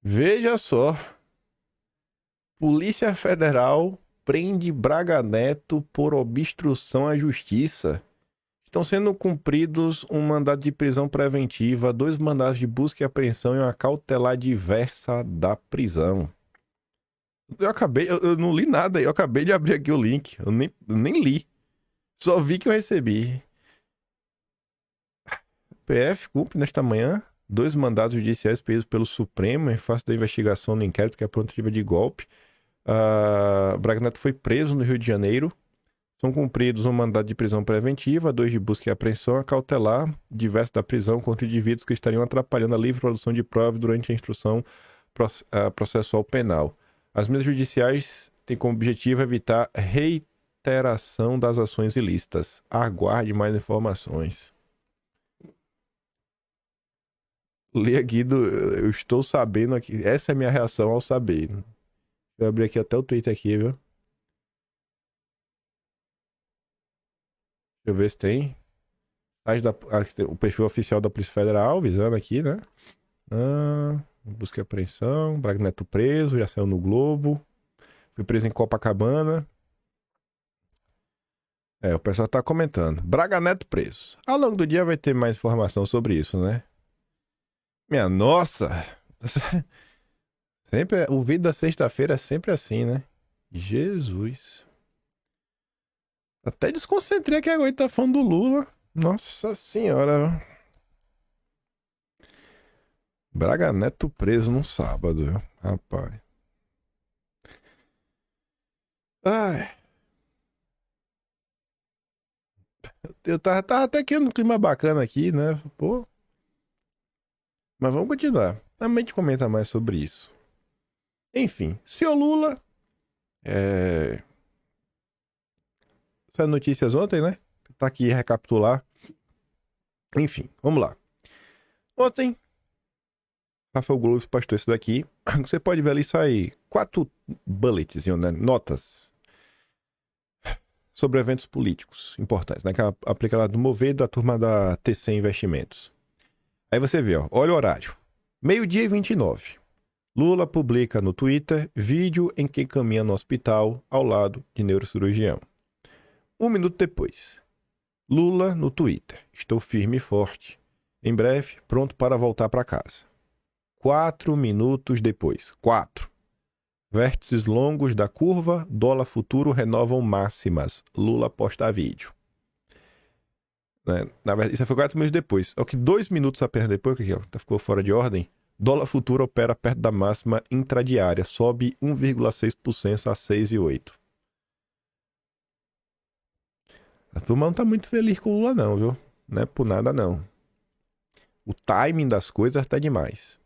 Veja só, Polícia Federal prende Braga Neto por obstrução à justiça. Estão sendo cumpridos um mandado de prisão preventiva, dois mandados de busca e apreensão e uma cautelar diversa da prisão. Eu não li nada, eu acabei de abrir aqui o link, eu nem li. Só vi que eu recebi. PF cumpre nesta manhã dois mandados judiciais pedidos pelo Supremo em face da investigação no inquérito que é a tentativa de golpe. Braga Neto foi preso no Rio de Janeiro. São cumpridos um mandado de prisão preventiva, dois de busca e apreensão, a cautelar diverso da prisão contra indivíduos que estariam atrapalhando a livre produção de provas durante a instrução processual penal. As medidas judiciais têm como objetivo evitar reiteração das ações ilícitas. Aguarde mais informações. Lê aqui eu estou sabendo aqui. Essa é a minha reação ao saber. Eu abri aqui até o Twitter aqui, viu? Deixa eu ver se tem. O perfil oficial da Polícia Federal, avisando aqui, né? Busca e apreensão. Braga Neto preso, já saiu no Globo. Foi preso em Copacabana. O pessoal tá comentando. Braga Neto preso. Ao longo do dia vai ter mais informação sobre isso, né? Minha nossa! Sempre, o vídeo da sexta-feira é sempre assim, né? Jesus. Até desconcentrei que agora tá falando do Lula. Nossa senhora. Braga Neto preso no sábado, viu? Rapaz. Ai. Eu tava até aqui no clima bacana aqui, né? Pô. Mas vamos continuar. Também a gente comenta mais sobre isso. Enfim, seu Lula. Saiu notícias ontem, né? Tá aqui recapitular. Enfim, vamos lá. Ontem, Rafael Gomes postou isso daqui. Você pode ver ali sair 4 bullets, né? Notas sobre eventos políticos importantes, né? Que aplica lá do Mover da turma da TC Investimentos. Aí você vê, ó, olha o horário. 12h29. Lula publica no Twitter vídeo em que caminha no hospital ao lado de neurocirurgião. 1 minuto depois. Lula no Twitter. Estou firme e forte. Em breve, pronto para voltar para casa. 4 minutos depois. 4. Vértices longos da curva, dólar futuro renovam máximas. Lula posta vídeo. Né? Na verdade, isso foi 4 minutos depois. É que 2 minutos apenas depois, que ficou fora de ordem. Dólar futuro opera perto da máxima intradiária. Sobe 1,6% a 6,8%. A turma não tá muito feliz com o Lula não, viu? Não é por nada não. O timing das coisas tá demais.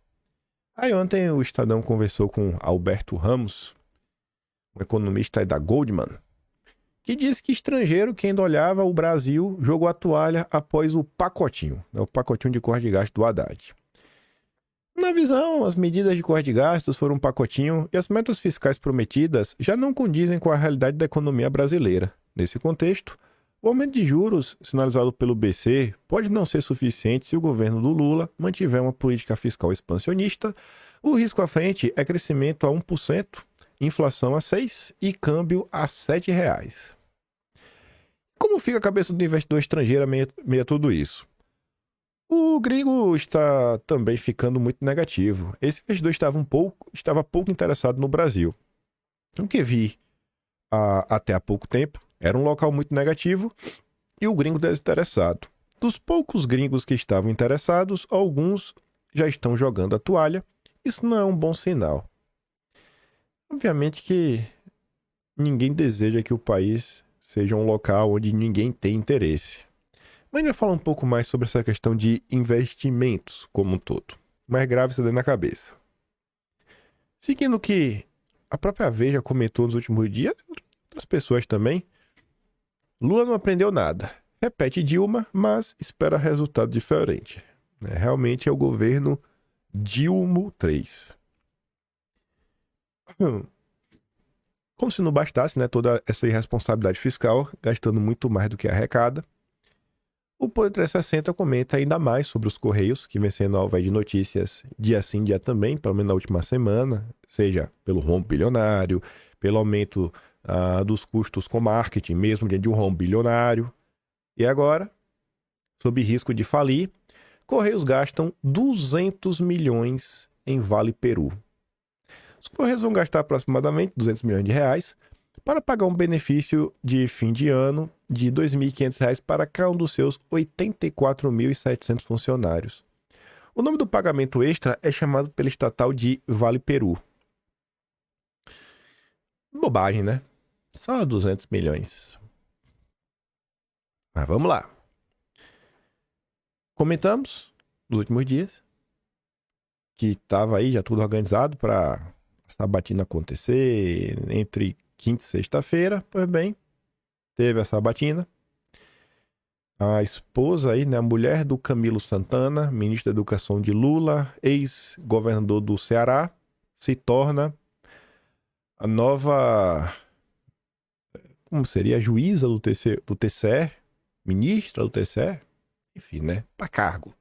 Aí ontem o Estadão conversou com Alberto Ramos, um economista aí da Goldman, que disse que estrangeiro que ainda olhava o Brasil jogou a toalha após o pacotinho, né, o pacotinho de corte de gasto do Haddad. Na visão, as medidas de corte de gastos foram um pacotinho e as metas fiscais prometidas já não condizem com a realidade da economia brasileira. Nesse contexto, o aumento de juros sinalizado pelo BC pode não ser suficiente se o governo do Lula mantiver uma política fiscal expansionista. O risco à frente é crescimento a 1%, inflação a 6% e câmbio a R$ 7. Como fica a cabeça do investidor estrangeiro meio a tudo isso? O gringo está também ficando muito negativo. Esse investidor estava pouco interessado no Brasil. O que vi até há pouco tempo era um local muito negativo e o gringo desinteressado. Dos poucos gringos que estavam interessados, alguns já estão jogando a toalha. Isso não é um bom sinal. Obviamente que ninguém deseja que o país seja um local onde ninguém tem interesse. Mas a gente vai falar um pouco mais sobre essa questão de investimentos como um todo. Mais grave isso daí na cabeça. Seguindo o que a própria Veja comentou nos últimos dias, outras pessoas também, Lula não aprendeu nada. Repete Dilma, mas espera resultado diferente. Realmente é o governo Dilma 3. Como se não bastasse, toda essa irresponsabilidade fiscal, gastando muito mais do que arrecada. O Poder 360 comenta ainda mais sobre os Correios, que vem sendo alvo de notícias dia sim, dia também, pelo menos na última semana, seja pelo rombo bilionário, pelo aumento dos custos com marketing, mesmo diante de um rombo bilionário. E agora, sob risco de falir, Correios gastam 200 milhões em Vale Peru. Os Correios vão gastar aproximadamente 200 milhões de reais para pagar um benefício de fim de ano de R$ 2.500 para cada um dos seus 84.700 funcionários. O nome do pagamento extra é chamado pela estatal de Vale Peru. Bobagem, né? Só 200 milhões. Mas vamos lá. Comentamos nos últimos dias que estava aí já tudo organizado para a sabatina acontecer entre quinta e sexta-feira. Pois bem, teve a sabatina. A esposa aí, né, a mulher do Camilo Santana, ministro da Educação de Lula, ex-governador do Ceará, se torna a nova, como seria, a juíza do TCE, ministra do TCE, enfim, né, para cargo,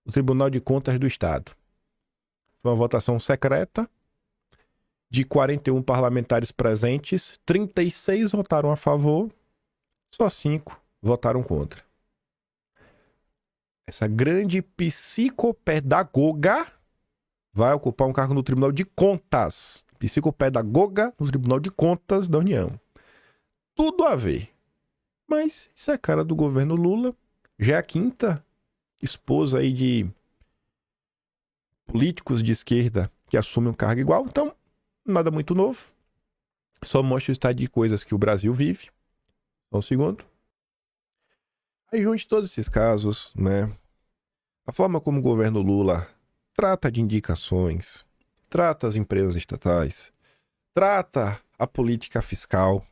do Tribunal de Contas do Estado. Foi uma votação secreta. De 41 parlamentares presentes, 36 votaram a favor, só 5 votaram contra. Essa grande psicopedagoga vai ocupar um cargo no Tribunal de Contas. Psicopedagoga no Tribunal de Contas da União. Tudo a ver. Mas isso é a cara do governo Lula. Já é a quinta esposa aí de políticos de esquerda que assumem um cargo igual. Então, nada muito novo. Só mostra o estado de coisas que o Brasil vive. Só um segundo. Aí junte todos esses casos, né? A forma como o governo Lula trata de indicações, trata as empresas estatais, trata a política fiscal,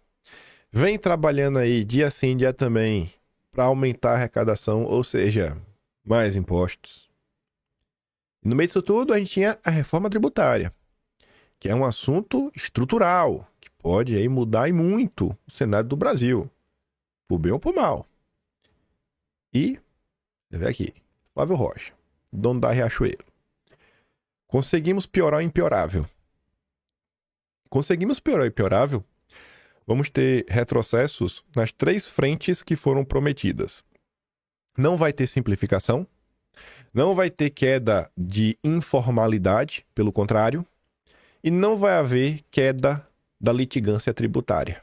vem trabalhando aí dia sim, dia também, para aumentar a arrecadação, ou seja, mais impostos. E no meio disso tudo, a gente tinha a reforma tributária, que é um assunto estrutural, que pode aí mudar e muito o cenário do Brasil, por bem ou por mal. E, você vê aqui, Flávio Rocha, dono da Riachuelo. Conseguimos piorar o impiorável. Conseguimos piorar o impiorável, vamos ter retrocessos nas 3 frentes que foram prometidas. Não vai ter simplificação, não vai ter queda de informalidade, pelo contrário, e não vai haver queda da litigância tributária.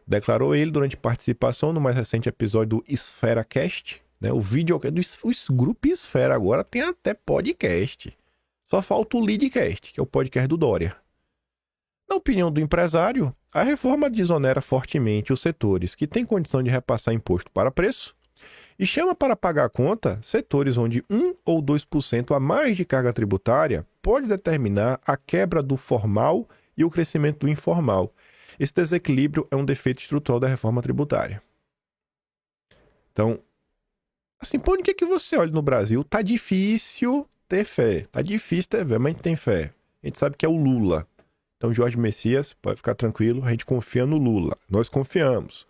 Declarou ele durante participação no mais recente episódio do Esfera Cast, né? O vídeo do Grupo Esfera agora tem até podcast. Só falta o Leadcast, que é o podcast do Dória. Na opinião do empresário, a reforma desonera fortemente os setores que têm condição de repassar imposto para preço e chama para pagar a conta setores onde 1 ou 2% a mais de carga tributária pode determinar a quebra do formal e o crescimento do informal. Esse desequilíbrio é um defeito estrutural da reforma tributária. Então, assim, por que você olha no Brasil? Tá difícil ter fé. Tá difícil ter fé, mas a gente tem fé. A gente sabe que é o Lula. Então, Jorge Messias, pode ficar tranquilo, a gente confia no Lula. Nós confiamos.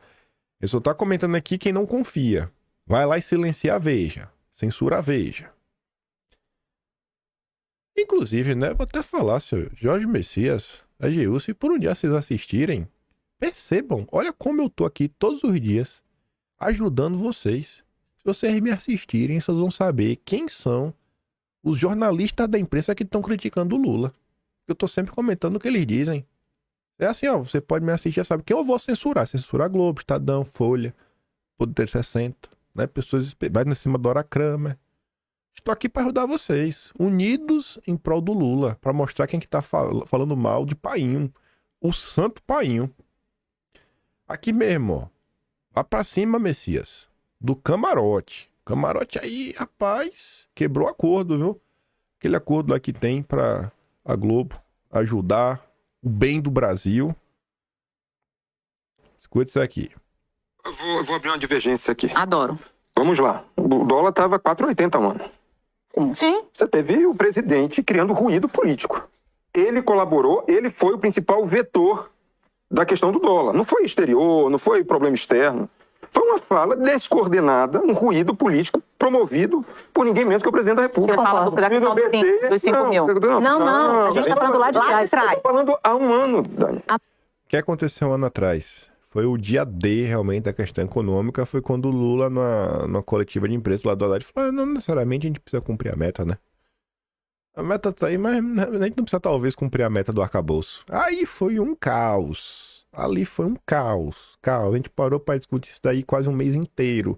Eu só tô comentando aqui quem não confia. Vai lá e silencia a Veja. Censura a Veja. Inclusive, né, vou até falar, senhor Jorge Messias, a AGU, se por um dia vocês assistirem, percebam, olha como eu tô aqui todos os dias ajudando vocês. Se vocês me assistirem, vocês vão saber quem são os jornalistas da imprensa que estão criticando o Lula. Eu tô sempre comentando o que eles dizem. É assim, ó, você pode me assistir, já sabe quem eu vou censurar. Censurar Globo, Estadão, Folha, Poder 360, né? Pessoas vai em cima da Dora Kramer. Estou aqui para ajudar vocês, unidos em prol do Lula, para mostrar quem que tá falando mal de Painho, o santo Painho. Aqui mesmo, ó. Vá pra cima, Messias, do camarote. Camarote aí, rapaz, quebrou acordo, viu? Aquele acordo lá que tem para a Globo ajudar o bem do Brasil. Escuta isso aqui. Eu vou abrir uma divergência aqui. Adoro. Vamos lá. O dólar tava 4,80, mano. Sim. Você teve o presidente criando ruído político. Ele colaborou, ele foi o principal vetor da questão do dólar. Não foi exterior, não foi problema externo. Foi uma fala descoordenada, um ruído político promovido por ninguém menos que o presidente da República. Você fala da questão dos 5 mil. Não, a gente está falando lá de trás. Eu estou falando há um ano, Dani. O que aconteceu um ano atrás? Foi o dia D, realmente, da questão econômica. Foi quando o Lula, numa coletiva de imprensa lá do Haddad, falou: não necessariamente a gente precisa cumprir a meta, né? A meta tá aí, mas a gente não precisa talvez cumprir a meta do arcabouço. Aí foi um caos. Ali foi um caos. A gente parou para discutir isso daí quase um mês inteiro.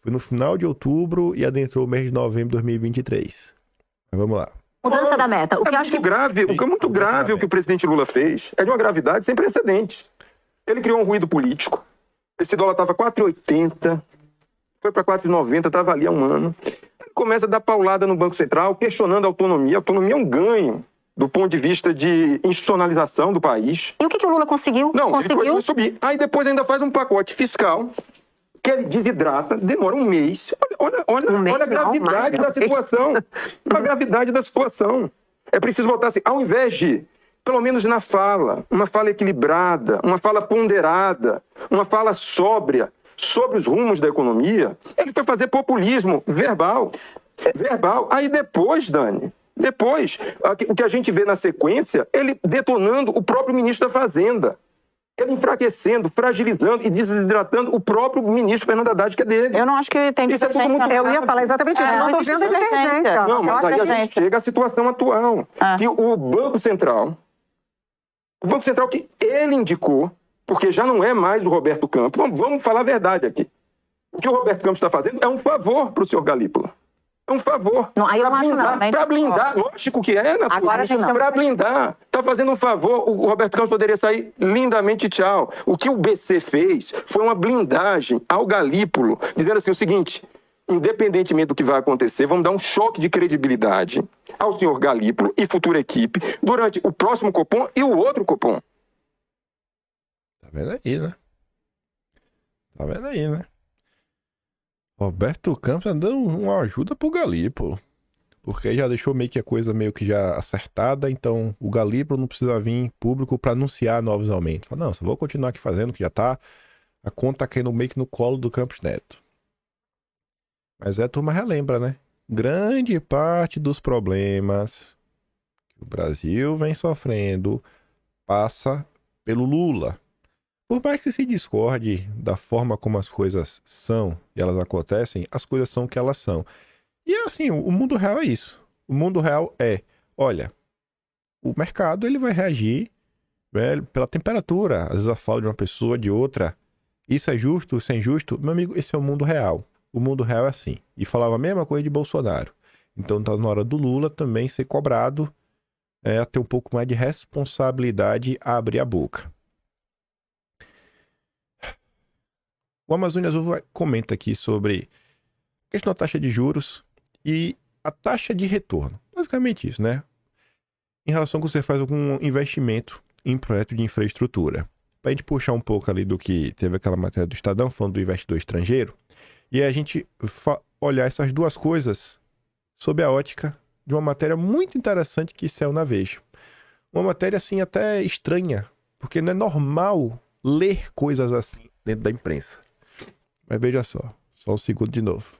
Foi no final de outubro e adentrou o mês de novembro de 2023. Mas vamos lá. Mudança da meta. O que eu acho que grave, o que é muito grave o que o presidente Lula fez é de uma gravidade sem precedentes. Ele criou um ruído político. Esse dólar estava 4,80, foi para 4,90, estava ali há um ano. Ele começa a dar paulada no Banco Central, questionando a autonomia. A autonomia é um ganho do ponto de vista de institucionalização do país. E o que o Lula conseguiu? Não, conseguiu ele subir. Aí depois ainda faz um pacote fiscal que ele desidrata, demora um mês. Olha a gravidade da situação. A gravidade da situação. É preciso botar assim, ao invés de, pelo menos na fala, uma fala equilibrada, uma fala ponderada, uma fala sóbria sobre os rumos da economia, ele foi fazer populismo verbal. Aí depois, Dani, o que a gente vê na sequência, ele detonando o próprio ministro da Fazenda. Ele enfraquecendo, fragilizando e desidratando o próprio ministro Fernando Haddad, que é dele. Eu não acho que tem Isso é tudo muito Eu ia falar exatamente isso. não estou vendo divergência. Não, mas aí a gente chega à situação atual. Que o Banco Central que ele indicou, porque já não é mais do Roberto Campos, vamos falar a verdade aqui. O que o Roberto Campos está fazendo é um favor para o senhor Galípolo. É um favor. Não, aí eu não acho não. Para blindar, lógico que é, Nath. Agora já não. Para blindar. Está fazendo um favor, o Roberto Campos poderia sair lindamente tchau. O que o BC fez foi uma blindagem ao Galípolo, dizendo assim o seguinte: independentemente do que vai acontecer, vamos dar um choque de credibilidade ao senhor Galípolo e futura equipe durante o próximo Copom e o outro Copom. Tá vendo aí, né? Roberto Campos tá dando uma ajuda pro Galípolo. Porque já deixou meio que a coisa meio que já acertada, então o Galípolo não precisa vir em público para anunciar novos aumentos. Fala, não, só vou continuar aqui fazendo, que já tá. A conta tá caindo meio que no colo do Campos Neto. Mas a turma relembra, né? Grande parte dos problemas que o Brasil vem sofrendo passa pelo Lula. Por mais que se discorde da forma como as coisas são e elas acontecem, as coisas são o que elas são. E assim, o mundo real é isso. O mundo real é, olha, o mercado ele vai reagir, né, pela temperatura. Às vezes eu falo de uma pessoa, de outra. Isso é justo, isso é injusto? Meu amigo, esse é o mundo real. O mundo real é assim. E falava a mesma coisa de Bolsonaro. Então tá na hora do Lula também ser cobrado, a ter um pouco mais de responsabilidade a abrir a boca. O Amazônia Azul comenta aqui sobre a questão da taxa de juros e a taxa de retorno. Basicamente isso, né? Em relação a que você faz algum investimento em projeto de infraestrutura. Para a gente puxar um pouco ali do que teve aquela matéria do Estadão, falando do investidor estrangeiro, e a gente olhar essas duas coisas sob a ótica de uma matéria muito interessante que saiu na Veja. Uma matéria assim até estranha, porque não é normal ler coisas assim dentro da imprensa. Mas veja só um segundo de novo.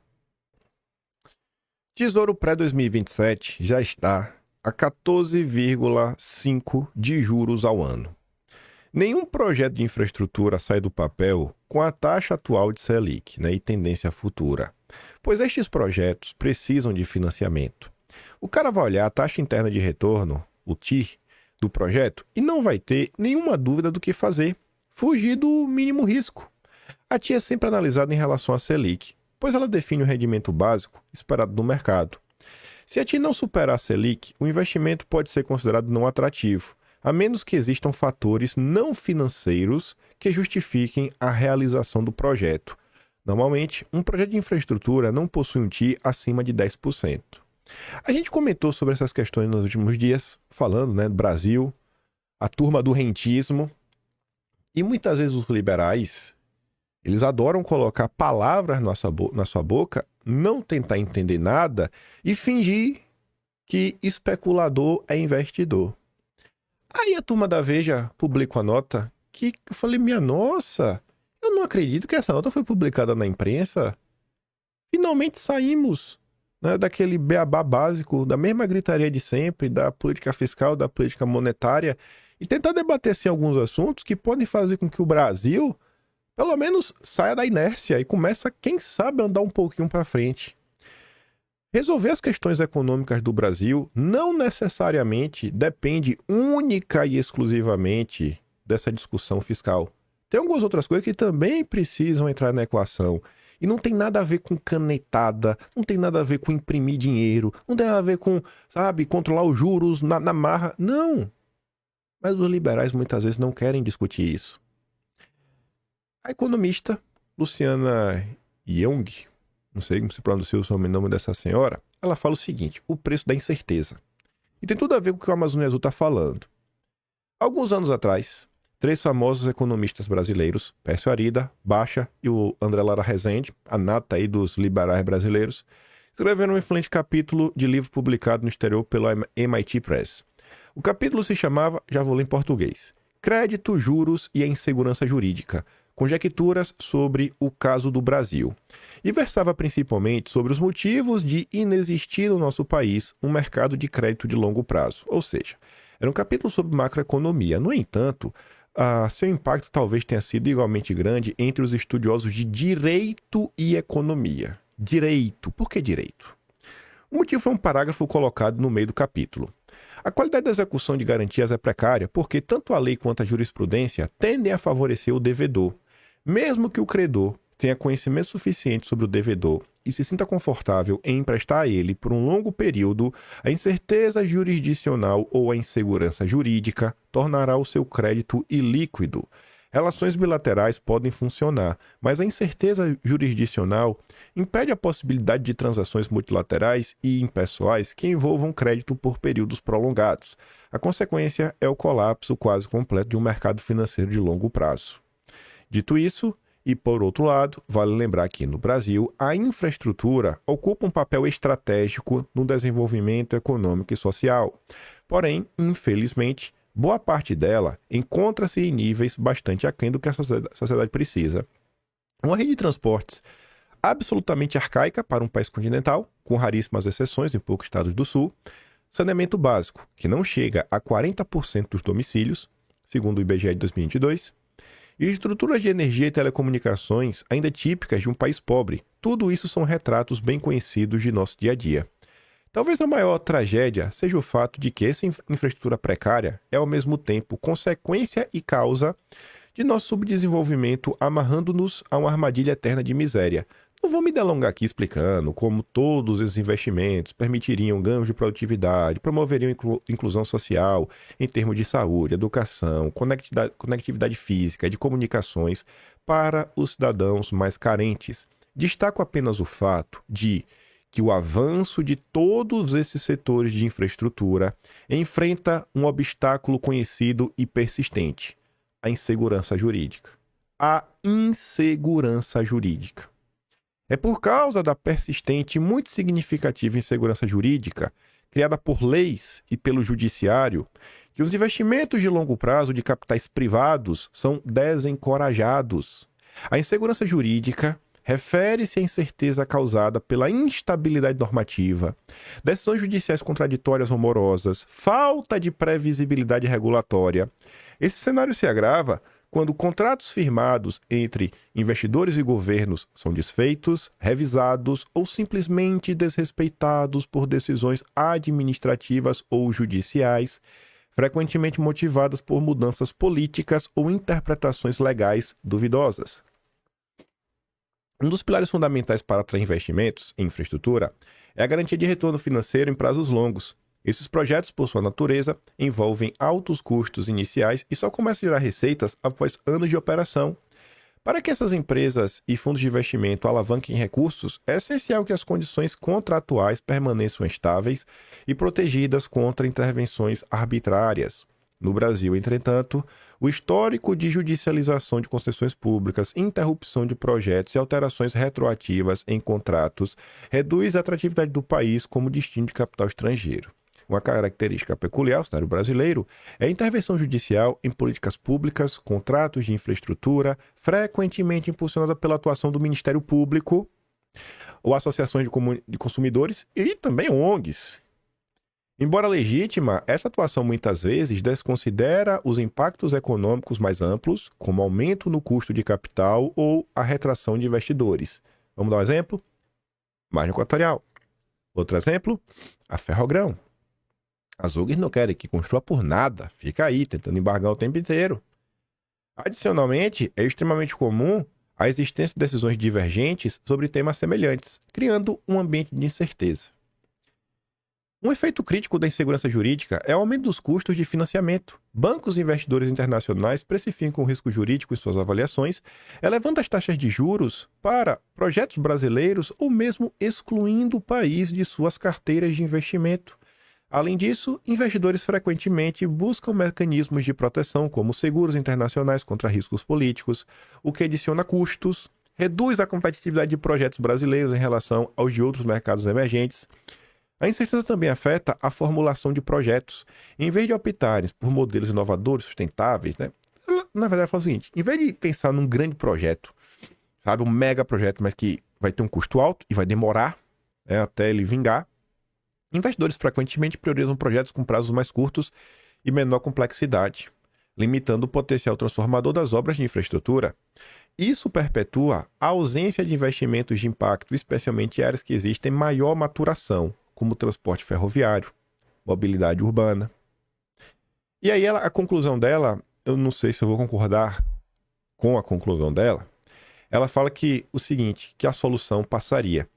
Tesouro pré-2027 já está a 14,5% de juros ao ano. Nenhum projeto de infraestrutura sai do papel com a taxa atual de Selic, né, e tendência futura, pois estes projetos precisam de financiamento. O cara vai olhar a taxa interna de retorno, o TIR, do projeto e não vai ter nenhuma dúvida do que fazer, fugir do mínimo risco. A TIR é sempre analisada em relação à Selic, pois ela define o rendimento básico esperado no mercado. Se a TIR não superar a Selic, o investimento pode ser considerado não atrativo, a menos que existam fatores não financeiros que justifiquem a realização do projeto. Normalmente, um projeto de infraestrutura não possui um TIR acima de 10%. A gente comentou sobre essas questões nos últimos dias, falando, né, do Brasil, a turma do rentismo, e muitas vezes os liberais, eles adoram colocar palavras na sua boca, não tentar entender nada e fingir que especulador é investidor. Aí a turma da Veja publica uma nota que eu falei, minha nossa, Eu não acredito que essa nota foi publicada na imprensa. Finalmente saímos, né, daquele beabá básico, da mesma gritaria de sempre, da política fiscal, da política monetária, e tentar debater assim, alguns assuntos que podem fazer com que o Brasil, pelo menos, saia da inércia e comece, quem sabe, a andar um pouquinho para frente. Resolver as questões econômicas do Brasil não necessariamente depende única e exclusivamente dessa discussão fiscal. Tem algumas outras coisas que também precisam entrar na equação. E não tem nada a ver com canetada, não tem nada a ver com imprimir dinheiro, não tem nada a ver com, sabe, controlar os juros na marra. Não. Mas os liberais muitas vezes não querem discutir isso. A economista Luciana Young, não sei como se pronuncia o sobrenome dessa senhora, ela fala o seguinte: o preço da incerteza. E tem tudo a ver com o que o Amazônia Azul está falando. Alguns anos atrás, 3 famosos economistas brasileiros, Pércio Arida, Baixa e o André Lara Rezende, a nata aí dos liberais brasileiros, escreveram um excelente capítulo de livro publicado no exterior pelo MIT Press. O capítulo se chamava, já vou ler em português, Crédito, Juros e a Insegurança Jurídica, conjecturas sobre o caso do Brasil, e versava principalmente sobre os motivos de inexistir no nosso país um mercado de crédito de longo prazo, ou seja, era um capítulo sobre macroeconomia. No entanto, seu impacto talvez tenha sido igualmente grande entre os estudiosos de direito e economia. Direito. Por que direito? O motivo foi um parágrafo colocado no meio do capítulo. A qualidade da execução de garantias é precária porque tanto a lei quanto a jurisprudência tendem a favorecer o devedor. Mesmo que o credor tenha conhecimento suficiente sobre o devedor e se sinta confortável em emprestar a ele por um longo período, a incerteza jurisdicional ou a insegurança jurídica tornará o seu crédito ilíquido. Relações bilaterais podem funcionar, mas a incerteza jurisdicional impede a possibilidade de transações multilaterais e impessoais que envolvam crédito por períodos prolongados. A consequência é o colapso quase completo de um mercado financeiro de longo prazo. Dito isso, e por outro lado, vale lembrar que no Brasil, a infraestrutura ocupa um papel estratégico no desenvolvimento econômico e social. Porém, infelizmente, boa parte dela encontra-se em níveis bastante aquém do que a sociedade precisa. Uma rede de transportes absolutamente arcaica para um país continental, com raríssimas exceções em poucos estados do sul, saneamento básico, que não chega a 40% dos domicílios, segundo o IBGE de 2022, e estruturas de energia e telecomunicações ainda típicas de um país pobre. Tudo isso são retratos bem conhecidos de nosso dia a dia. Talvez a maior tragédia seja o fato de que essa infraestrutura precária é ao mesmo tempo consequência e causa de nosso subdesenvolvimento, amarrando-nos a uma armadilha eterna de miséria. Não vou me delongar aqui explicando como todos esses investimentos permitiriam ganhos de produtividade, promoveriam inclusão social em termos de saúde, educação, conectividade física e de comunicações para os cidadãos mais carentes. Destaco apenas o fato de que o avanço de todos esses setores de infraestrutura enfrenta um obstáculo conhecido e persistente: a insegurança jurídica. A insegurança jurídica. É por causa da persistente e muito significativa insegurança jurídica, criada por leis e pelo judiciário, que os investimentos de longo prazo de capitais privados são desencorajados. A insegurança jurídica refere-se à incerteza causada pela instabilidade normativa, decisões judiciais contraditórias ou morosas, falta de previsibilidade regulatória. Esse cenário se agrava quando contratos firmados entre investidores e governos são desfeitos, revisados ou simplesmente desrespeitados por decisões administrativas ou judiciais, frequentemente motivadas por mudanças políticas ou interpretações legais duvidosas. Um dos pilares fundamentais para atrair investimentos em infraestrutura é a garantia de retorno financeiro em prazos longos. Esses projetos, por sua natureza, envolvem altos custos iniciais e só começam a gerar receitas após anos de operação. Para que essas empresas e fundos de investimento alavanquem recursos, é essencial que as condições contratuais permaneçam estáveis e protegidas contra intervenções arbitrárias. No Brasil, entretanto, o histórico de judicialização de concessões públicas, interrupção de projetos e alterações retroativas em contratos reduz a atratividade do país como destino de capital estrangeiro. Uma característica peculiar do cenário brasileiro é a intervenção judicial em políticas públicas, contratos de infraestrutura, frequentemente impulsionada pela atuação do Ministério Público ou associações de consumidores e também ONGs. Embora legítima, essa atuação muitas vezes desconsidera os impactos econômicos mais amplos, como aumento no custo de capital ou a retração de investidores. Vamos dar um exemplo? Margem Equatorial. Outro exemplo, a Ferrogrão. As ONGs não querem que construa por nada, fica aí tentando embargar o tempo inteiro. Adicionalmente, é extremamente comum a existência de decisões divergentes sobre temas semelhantes, criando um ambiente de incerteza. Um efeito crítico da insegurança jurídica é o aumento dos custos de financiamento. Bancos e investidores internacionais precificam o risco jurídico em suas avaliações, elevando as taxas de juros para projetos brasileiros ou mesmo excluindo o país de suas carteiras de investimento. Além disso, investidores frequentemente buscam mecanismos de proteção, como seguros internacionais contra riscos políticos, o que adiciona custos, reduz a competitividade de projetos brasileiros em relação aos de outros mercados emergentes. A incerteza também afeta a formulação de projetos. Em vez de optarem por modelos inovadores, sustentáveis, né? Na verdade, fala o seguinte: em vez de pensar num grande projeto, sabe, um mega projeto, mas que vai ter um custo alto e vai demorar, né, até ele vingar, investidores frequentemente priorizam projetos com prazos mais curtos e menor complexidade, limitando o potencial transformador das obras de infraestrutura. Isso perpetua a ausência de investimentos de impacto, especialmente em áreas que existem maior maturação, como transporte ferroviário, mobilidade urbana. E aí a conclusão dela, eu não sei se eu vou concordar com a conclusão dela, ela fala que o seguinte, que a solução passaria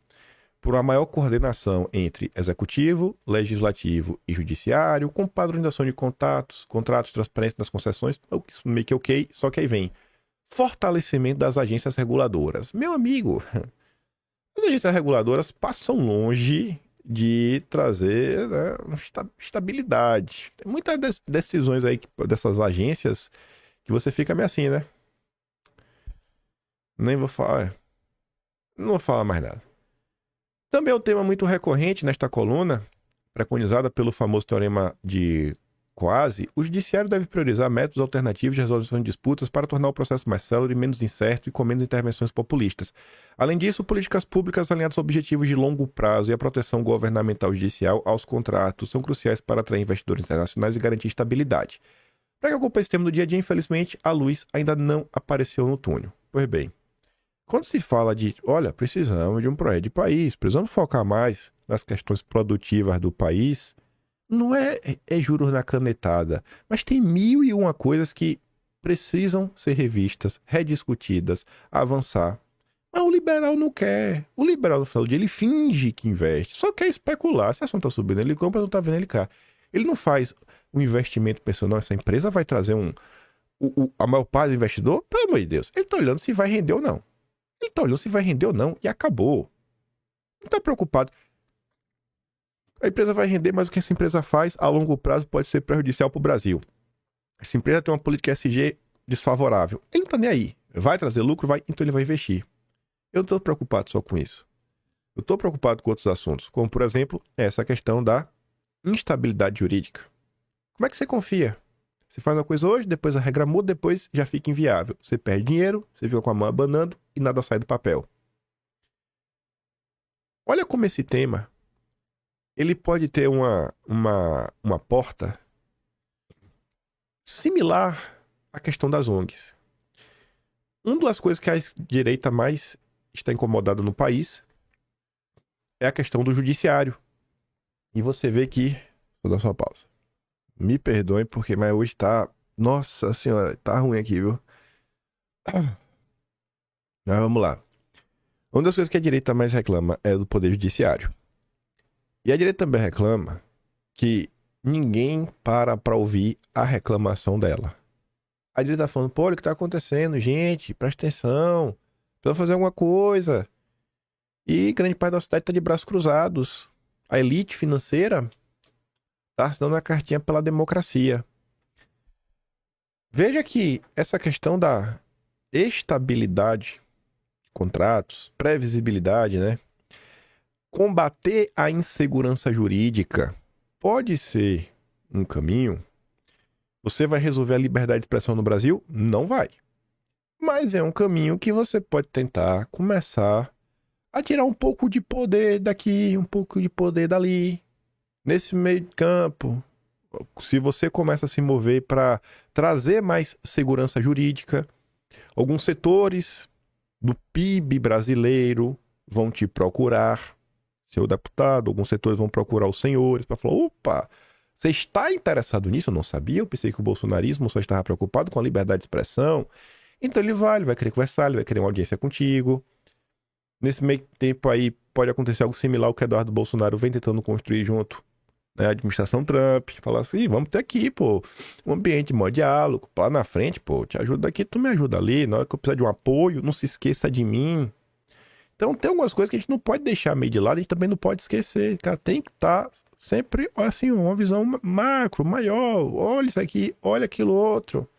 por uma maior coordenação entre executivo, legislativo e judiciário, com padronização de contratos, transparência das concessões, isso meio que ok, só que aí vem fortalecimento das agências reguladoras. Meu amigo, as agências reguladoras passam longe de trazer, né, estabilidade. Tem muitas decisões aí dessas agências que você fica meio assim, né? Nem vou falar. Não vou falar mais nada. Também é um tema muito recorrente nesta coluna, preconizada pelo famoso teorema de Quasi. O judiciário deve priorizar métodos alternativos de resolução de disputas para tornar o processo mais célere, menos incerto e com menos intervenções populistas. Além disso, políticas públicas alinhadas a objetivos de longo prazo e a proteção governamental judicial aos contratos são cruciais para atrair investidores internacionais e garantir estabilidade. Para que acompanhe esse tema do dia a dia, infelizmente, a luz ainda não apareceu no túnel. Pois bem, quando se fala de, olha, precisamos de um projeto de país, precisamos focar mais nas questões produtivas do país, não é juros na canetada, mas tem 1001 coisas que precisam ser revistas, rediscutidas, avançar. Mas o liberal não quer. O liberal, no final do dia, ele finge que investe, só quer especular. Se a ação está subindo, ele compra, não está vendo, ele cai. Ele não faz um investimento pensando, não, essa empresa vai trazer a maior parte do investidor, pelo amor de Deus. Ele está olhando se vai render ou não. Ele está olhando se vai render ou não e acabou. Não está preocupado. A empresa vai render, mas o que essa empresa faz a longo prazo pode ser prejudicial para o Brasil. Essa empresa tem uma política ESG desfavorável. Ele não está nem aí. Vai trazer lucro, vai, então ele vai investir. Eu não estou preocupado só com isso. Eu estou preocupado com outros assuntos, como, por exemplo, essa questão da instabilidade jurídica. Como é que você confia? Você faz uma coisa hoje, depois a regra muda, depois já fica inviável. Você perde dinheiro, você fica com a mão abanando e nada sai do papel. Olha como esse tema, ele pode ter uma porta similar à questão das ONGs. Uma das coisas que a direita mais está incomodada no país é a questão do judiciário. E você vê que... Vou dar só uma pausa. Me perdoem, mas hoje tá... Nossa senhora, tá ruim aqui, viu? Mas vamos lá. Uma das coisas que a direita mais reclama é do poder judiciário. E a direita também reclama que ninguém para ouvir a reclamação dela. A direita tá falando, pô, olha o que tá acontecendo, gente, presta atenção, precisa fazer alguma coisa. E grande parte da cidade tá de braços cruzados. A elite financeira tá se dando a cartinha pela democracia. Veja que essa questão da estabilidade de contratos, previsibilidade, né? Combater a insegurança jurídica pode ser um caminho. Você vai resolver a liberdade de expressão no Brasil? Não vai. Mas é um caminho que você pode tentar começar a tirar um pouco de poder daqui, um pouco de poder dali. Nesse meio de campo, se você começa a se mover para trazer mais segurança jurídica, alguns setores do PIB brasileiro vão te procurar, seu deputado, alguns setores vão procurar os senhores para falar, opa, você está interessado nisso? Eu não sabia, eu pensei que o bolsonarismo só estava preocupado com a liberdade de expressão. Então ele vai querer conversar, ele vai querer uma audiência contigo. Nesse meio tempo aí pode acontecer algo similar ao que Eduardo Bolsonaro vem tentando construir junto, né, a administração Trump. Falar assim, vamos ter aqui, pô, um ambiente de maior diálogo. Lá na frente, pô, te ajuda aqui, tu me ajuda ali. Na hora que eu precisar de um apoio, não se esqueça de mim. Então tem algumas coisas que a gente não pode deixar meio de lado, a gente também não pode esquecer. Cara, tem que estar sempre, assim, uma visão macro, maior. Olha isso aqui, olha aquilo outro.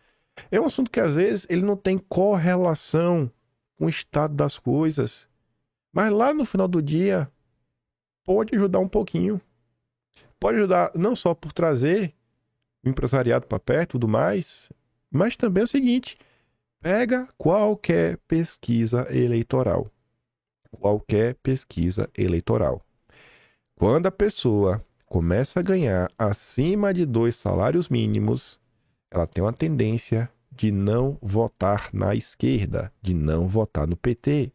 É um assunto que às vezes ele não tem correlação com o estado das coisas. Mas lá no final do dia, pode ajudar um pouquinho. Pode ajudar não só por trazer o empresariado para perto e tudo mais, mas também é o seguinte, pega qualquer pesquisa eleitoral. Qualquer pesquisa eleitoral. Quando a pessoa começa a ganhar acima de 2 salários mínimos, ela tem uma tendência de não votar na esquerda, de não votar no PT.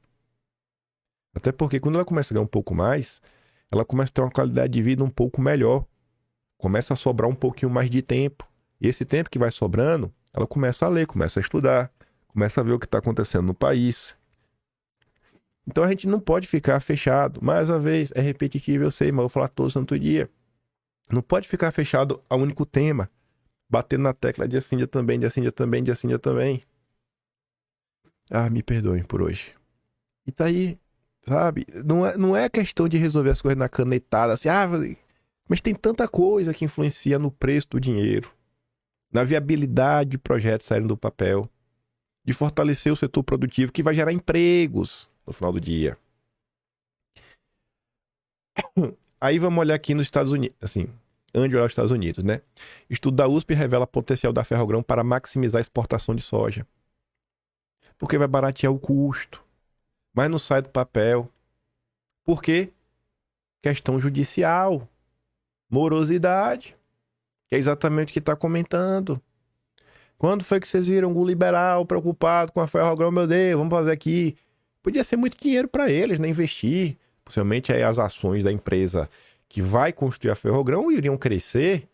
Até porque quando ela começa a ganhar um pouco mais, ela começa a ter uma qualidade de vida um pouco melhor. Começa a sobrar um pouquinho mais de tempo. E esse tempo que vai sobrando, ela começa a ler, começa a estudar, começa a ver o que está acontecendo no país. Então a gente não pode ficar fechado. Mais uma vez, é repetitivo, eu sei, mas eu vou falar todo santo dia. Não pode ficar fechado a um único tema. Batendo na tecla de assim, dia também, de assim, dia também, de assim, dia também. Ah, me perdoem por hoje. E tá aí, sabe? Não é questão de resolver as coisas na canetada, assim, mas tem tanta coisa que influencia no preço do dinheiro, na viabilidade de projetos saírem do papel, de fortalecer o setor produtivo, que vai gerar empregos no final do dia. Aí vamos olhar aqui nos Estados Unidos, assim, antes de olhar os Estados Unidos, né? Estudo da USP revela potencial da Ferrogrão para maximizar a exportação de soja. Porque vai baratear o custo, mas não sai do papel. Por quê? Questão judicial, morosidade, que é exatamente o que está comentando. Quando foi que vocês viram o liberal preocupado com a Ferrogrão? Meu Deus, vamos fazer aqui. Podia ser muito dinheiro para eles, né? Investir. Possivelmente aí as ações da empresa que vai construir a Ferrogrão iriam crescer.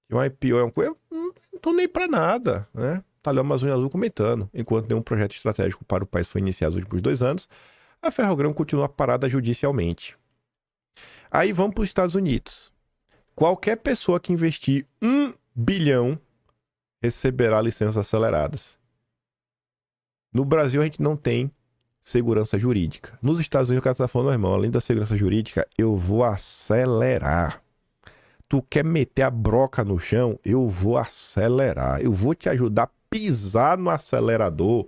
E uma IPO é uma coisa, não estão nem para nada, né? Tá ali o Amazônia Azul comentando. Enquanto nenhum projeto estratégico para o país foi iniciado nos últimos 2 anos, a Ferrogrão continua parada judicialmente. Aí vamos para os Estados Unidos. Qualquer pessoa que investir 1 bilhão receberá licenças aceleradas. No Brasil a gente não tem segurança jurídica. Nos Estados Unidos o cara tá falando, irmão, além da segurança jurídica, eu vou acelerar. Tu quer meter a broca no chão? Eu vou acelerar. Eu vou te ajudar a pisar no acelerador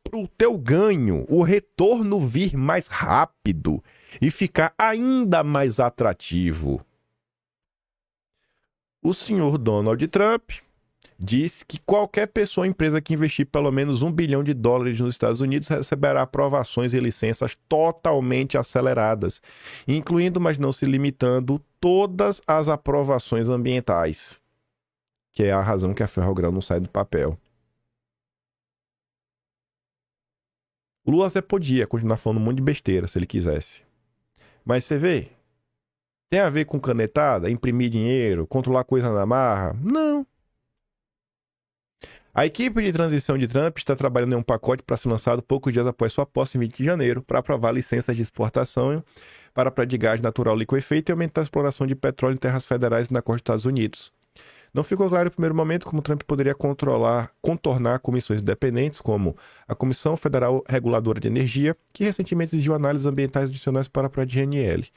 pro teu ganho, o retorno vir mais rápido e ficar ainda mais atrativo. O senhor Donald Trump diz que qualquer pessoa ou empresa que investir pelo menos $1 bilhão nos Estados Unidos receberá aprovações e licenças totalmente aceleradas, incluindo, mas não se limitando, todas as aprovações ambientais, que é a razão que a Ferrogrão não sai do papel. O Lula até podia continuar falando um monte de besteira se ele quisesse. Mas você vê, tem a ver com canetada, imprimir dinheiro, controlar coisa na marra? Não. A equipe de transição de Trump está trabalhando em um pacote para ser lançado poucos dias após sua posse em 20 de janeiro para aprovar licenças de exportação para a prática de gás natural liquefeito e aumentar a exploração de petróleo em terras federais na costa dos Estados Unidos. Não ficou claro no primeiro momento como Trump poderia contornar comissões independentes, como a Comissão Federal Reguladora de Energia, que recentemente exigiu análises ambientais adicionais para a prática de GNL.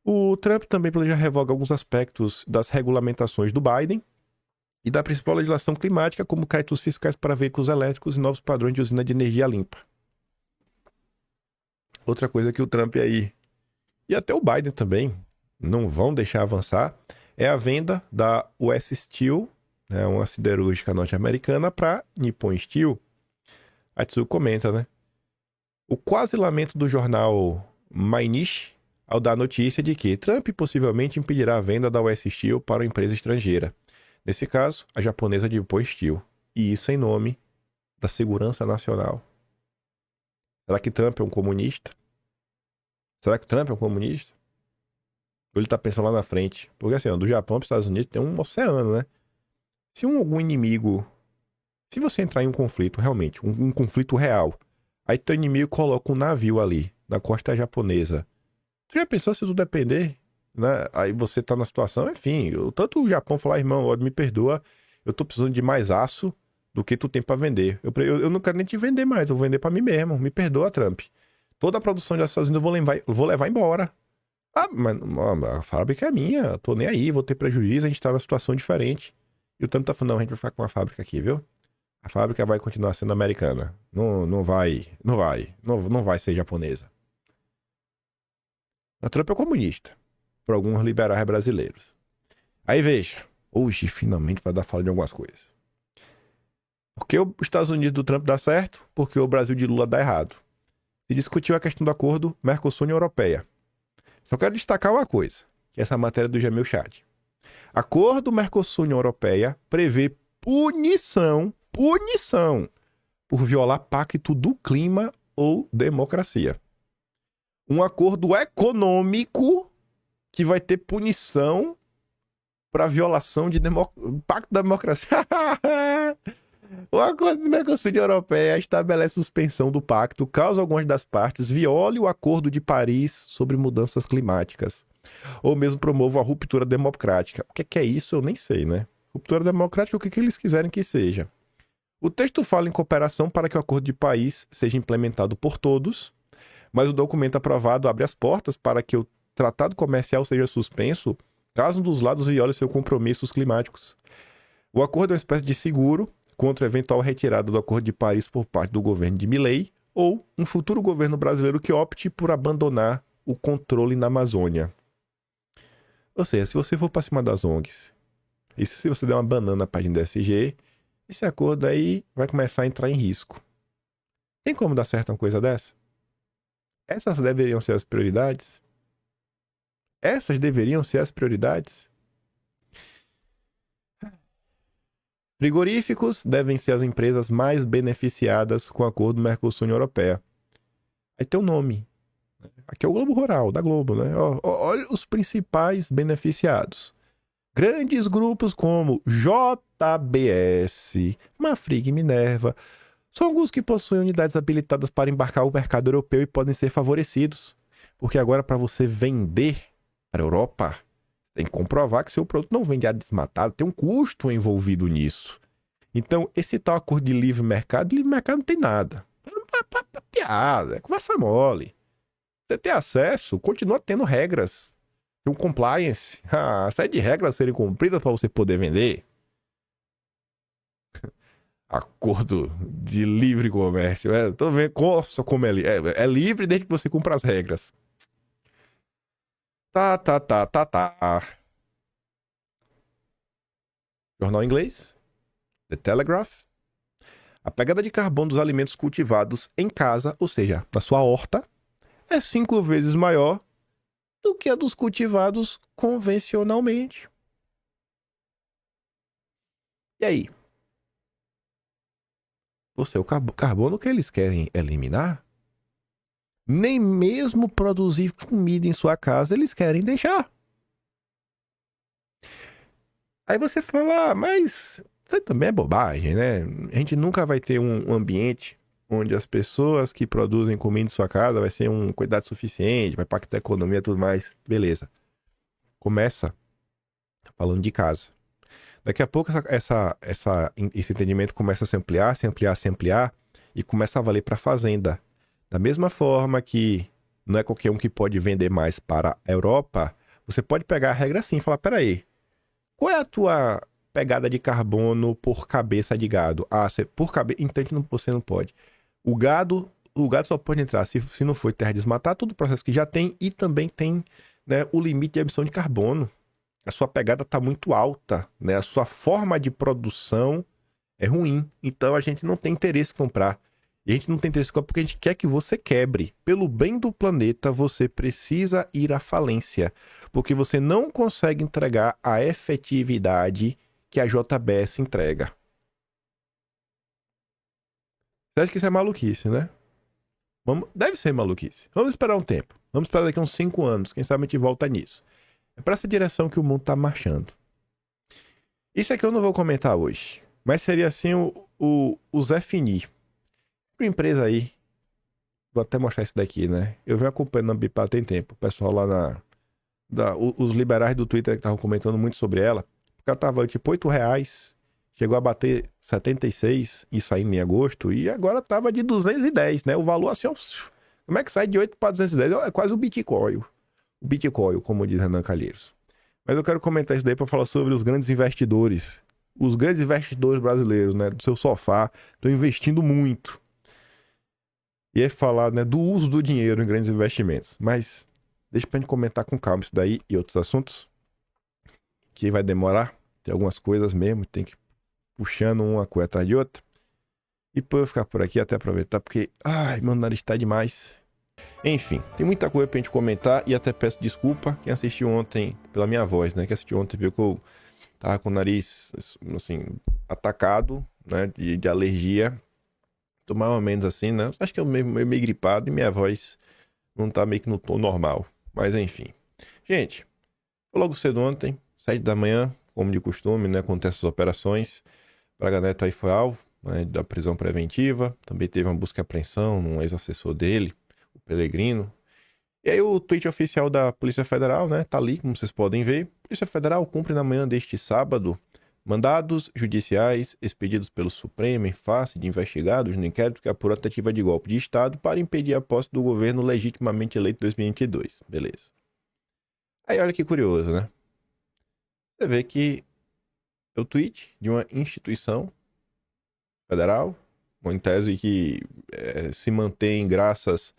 O Trump também planeja revogar alguns aspectos das regulamentações do Biden e da principal legislação climática, como créditos fiscais para veículos elétricos e novos padrões de usina de energia limpa. Outra coisa que o Trump aí, e até o Biden também, não vão deixar avançar, é a venda da US Steel, né, uma siderúrgica norte-americana, para Nippon Steel. A Tsuyu comenta, né? O quase lamento do jornal Mainichi ao dar a notícia de que Trump possivelmente impedirá a venda da US Steel para uma empresa estrangeira. Nesse caso, a japonesa Nippon Steel. E isso em nome da segurança nacional. Será que Trump é um comunista? Será que Trump é um comunista? Ou ele tá pensando lá na frente? Porque assim, ó, do Japão para os Estados Unidos tem um oceano, né? Se algum inimigo... Se você entrar em um conflito, realmente, um conflito real, aí teu inimigo coloca um navio ali, na costa japonesa. Tu já pensou se tudo depender? Né? Aí você tá na situação, enfim, tanto o Japão falar, irmão, ó, me perdoa, eu tô precisando de mais aço do que tu tem pra vender. Eu não quero nem te vender mais, eu vou vender pra mim mesmo. Me perdoa, Trump. Toda a produção de aços eu vou levar embora. Ah, mas a fábrica é minha, tô nem aí, vou ter prejuízo, a gente tá numa situação diferente. E o Trump tá falando, não, a gente vai ficar com uma fábrica aqui, viu? A fábrica vai continuar sendo americana. Não vai ser japonesa. O Trump é comunista, por alguns liberais brasileiros. Aí veja, hoje finalmente vai dar fala de algumas coisas. Por que os Estados Unidos do Trump dá certo? Porque o Brasil de Lula dá errado. Se discutiu a questão do acordo Mercosul-União Europeia. Só quero destacar uma coisa, que é essa matéria do Jamil Chad. Acordo Mercosul-União Europeia prevê punição por violar pacto do clima ou democracia. Um acordo econômico que vai ter punição para violação de pacto da democracia. O acordo do Mercosul Europeia estabelece suspensão do pacto caso algumas das partes viole o Acordo de Paris sobre mudanças climáticas, ou mesmo promova a ruptura democrática. O que é isso? Eu nem sei, né? Ruptura democrática, o que eles quiserem que seja. O texto fala em cooperação para que o Acordo de Paris seja implementado por todos, mas o documento aprovado abre as portas para que o tratado comercial seja suspenso caso um dos lados viole seus compromissos climáticos. O acordo é uma espécie de seguro contra a eventual retirada do Acordo de Paris por parte do governo de Milei ou um futuro governo brasileiro que opte por abandonar o controle na Amazônia. Ou seja, se você for para cima das ONGs, e se você der uma banana na página da SG, esse acordo aí vai começar a entrar em risco. Tem como dar certo uma coisa dessa? Essas deveriam ser as prioridades? Essas deveriam ser as prioridades? Frigoríficos devem ser as empresas mais beneficiadas com o acordo Mercosul-União Europeia. Aí tem o nome. Aqui é o Globo Rural, da Globo, né? Olha os principais beneficiados. Grandes grupos como JBS, Marfrig e Minerva são alguns que possuem unidades habilitadas para embarcar o mercado europeu e podem ser favorecidos. Porque agora, para você vender para a Europa, tem que comprovar que seu produto não vem de área desmatada, tem um custo envolvido nisso. Então, esse tal acordo de livre mercado não tem nada. É piada, é conversa mole. Você ter acesso, continua tendo regras. Tem um compliance. Série de regras a serem cumpridas para você poder vender. Acordo de livre comércio. Tô vendo, nossa, como é livre desde que você cumpra as regras. Tá. Jornal inglês. The Telegraph. A pegada de carbono dos alimentos cultivados em casa, ou seja, na sua horta, é 5 vezes maior do que a dos cultivados convencionalmente. E aí? O carbono que eles querem eliminar, nem mesmo produzir comida em sua casa eles querem deixar. Aí você fala, mas isso também é bobagem, né? A gente nunca vai ter um ambiente onde as pessoas que produzem comida em sua casa vai ser uma quantidade suficiente, vai impactar a economia e tudo mais. Beleza. Começa falando de casa. Daqui a pouco esse entendimento começa a se ampliar e começa a valer para a fazenda. Da mesma forma que não é qualquer um que pode vender mais para a Europa, você pode pegar a regra assim e falar, peraí, qual é a tua pegada de carbono por cabeça de gado? Por cabeça, então você não pode. O gado só pode entrar se não for terra desmatar, todo o processo que já tem, e também tem, né, o limite de emissão de carbono. a sua pegada está muito alta, né? A sua forma de produção é ruim. Então a gente não tem interesse em comprar. E a gente não tem interesse em comprar porque a gente quer que você quebre. Pelo bem do planeta, você precisa ir à falência. Porque você não consegue entregar a efetividade que a JBS entrega. Você acha que isso é maluquice, né? Deve ser maluquice. Vamos esperar um tempo. Vamos esperar daqui uns 5 anos. Quem sabe a gente volta nisso. É para essa direção que o mundo está marchando. Isso aqui eu não vou comentar hoje. Mas seria assim o Zé Fini. Uma empresa aí. Vou até mostrar isso daqui, né? Eu venho acompanhando a Ambipar tem tempo. O pessoal lá os liberais do Twitter que estavam comentando muito sobre ela. Porque ela tava tipo R$8. Chegou a bater 76, isso aí em agosto. E agora tava de 210, né? O valor assim, ó, como é que sai de 8 para 210? É quase o Bitcoin. O Bitcoin, como diz Renan Calheiros. Mas eu quero comentar isso daí para falar sobre os grandes investidores. Os grandes investidores brasileiros, né? Do seu sofá, estão investindo muito. E aí falar, né, do uso do dinheiro em grandes investimentos. Mas deixa pra gente comentar com calma isso daí e outros assuntos. Que vai demorar. Tem algumas coisas mesmo, tem que ir puxando uma coisa atrás de outra. E depois eu ficar por aqui até aproveitar, porque... ai, meu nariz tá demais. Enfim, tem muita coisa pra gente comentar e até peço desculpa quem assistiu ontem pela minha voz, né? Quem assistiu ontem viu que eu tava com o nariz, assim, atacado, né? De alergia. Tô mais ou menos assim, né? Acho que eu meio gripado e minha voz não tá meio que no tom normal. Mas enfim. Gente, logo cedo ontem, 7 da manhã, como de costume, né? Acontece as operações. Braga Neto aí foi alvo, né, da prisão preventiva. Também teve uma busca e apreensão num ex-assessor dele, o Pellegrino. E aí o tweet oficial da Polícia Federal, né? Tá ali, como vocês podem ver. Polícia Federal cumpre na manhã deste sábado mandados judiciais expedidos pelo Supremo em face de investigados no inquérito que apurou a tentativa de golpe de Estado para impedir a posse do governo legitimamente eleito em 2022. Beleza. Aí olha que curioso, né? Você vê que é o tweet de uma instituição federal, uma tese que se mantém graças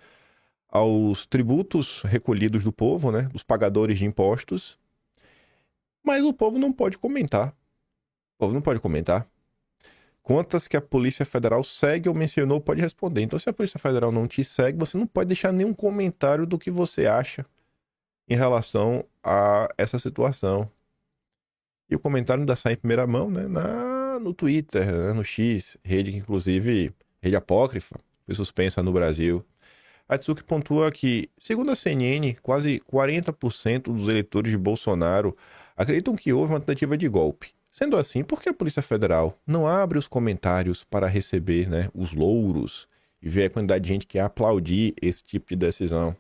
aos tributos recolhidos do povo, né? Dos pagadores de impostos. Mas o povo não pode comentar. O povo não pode comentar. Contas que a Polícia Federal segue ou mencionou pode responder. Então, se a Polícia Federal não te segue, você não pode deixar nenhum comentário do que você acha em relação a essa situação. E o comentário ainda sai em primeira mão, né? No Twitter, né? No X, rede que inclusive, rede apócrifa, foi suspensa no Brasil. A Tsuki pontua que, segundo a CNN, quase 40% dos eleitores de Bolsonaro acreditam que houve uma tentativa de golpe. Sendo assim, por que a Polícia Federal não abre os comentários para receber, né, os louros e ver a quantidade de gente que ia aplaudir esse tipo de decisão?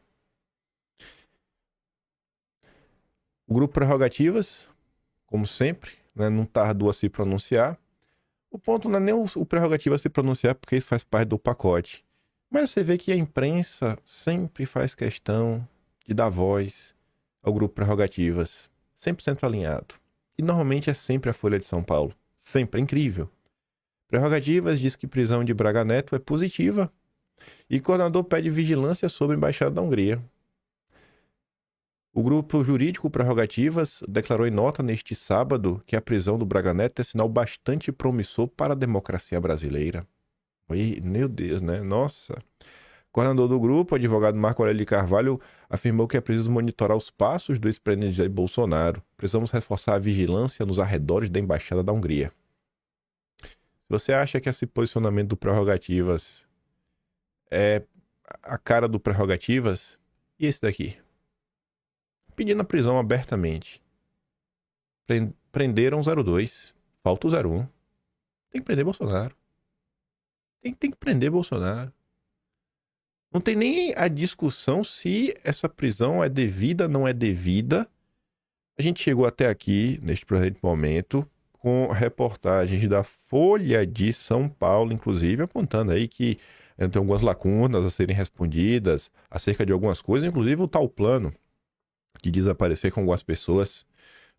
O grupo Prerrogativas, como sempre, né, não tardou a se pronunciar. O ponto não é nem o Prerrogativa se pronunciar, porque isso faz parte do pacote. Mas você vê que a imprensa sempre faz questão de dar voz ao grupo Prerrogativas, 100% alinhado. E normalmente é sempre a Folha de São Paulo. Sempre, é incrível. Prerrogativas diz que prisão de Braga Neto é positiva. E coordenador pede vigilância sobre a Embaixada da Hungria. O grupo jurídico Prerrogativas declarou em nota neste sábado que a prisão do Braga Neto é sinal bastante promissor para a democracia brasileira. Meu Deus, né? Nossa. O coordenador do grupo, o advogado Marco Aurélio de Carvalho, afirmou que é preciso monitorar os passos do ex-presidente Jair Bolsonaro. Precisamos reforçar a vigilância nos arredores da Embaixada da Hungria. Se você acha que esse posicionamento do Prerrogativas é a cara do Prerrogativas, e esse daqui? Pedindo a prisão abertamente. Prenderam o 02, falta o 01. Tem que prender Bolsonaro. Tem que prender Bolsonaro. Não tem nem a discussão se essa prisão é devida ou não é devida. A gente chegou até aqui, neste presente momento, com reportagens da Folha de São Paulo, inclusive, apontando aí que tem algumas lacunas a serem respondidas acerca de algumas coisas, inclusive o tal plano de desaparecer com algumas pessoas.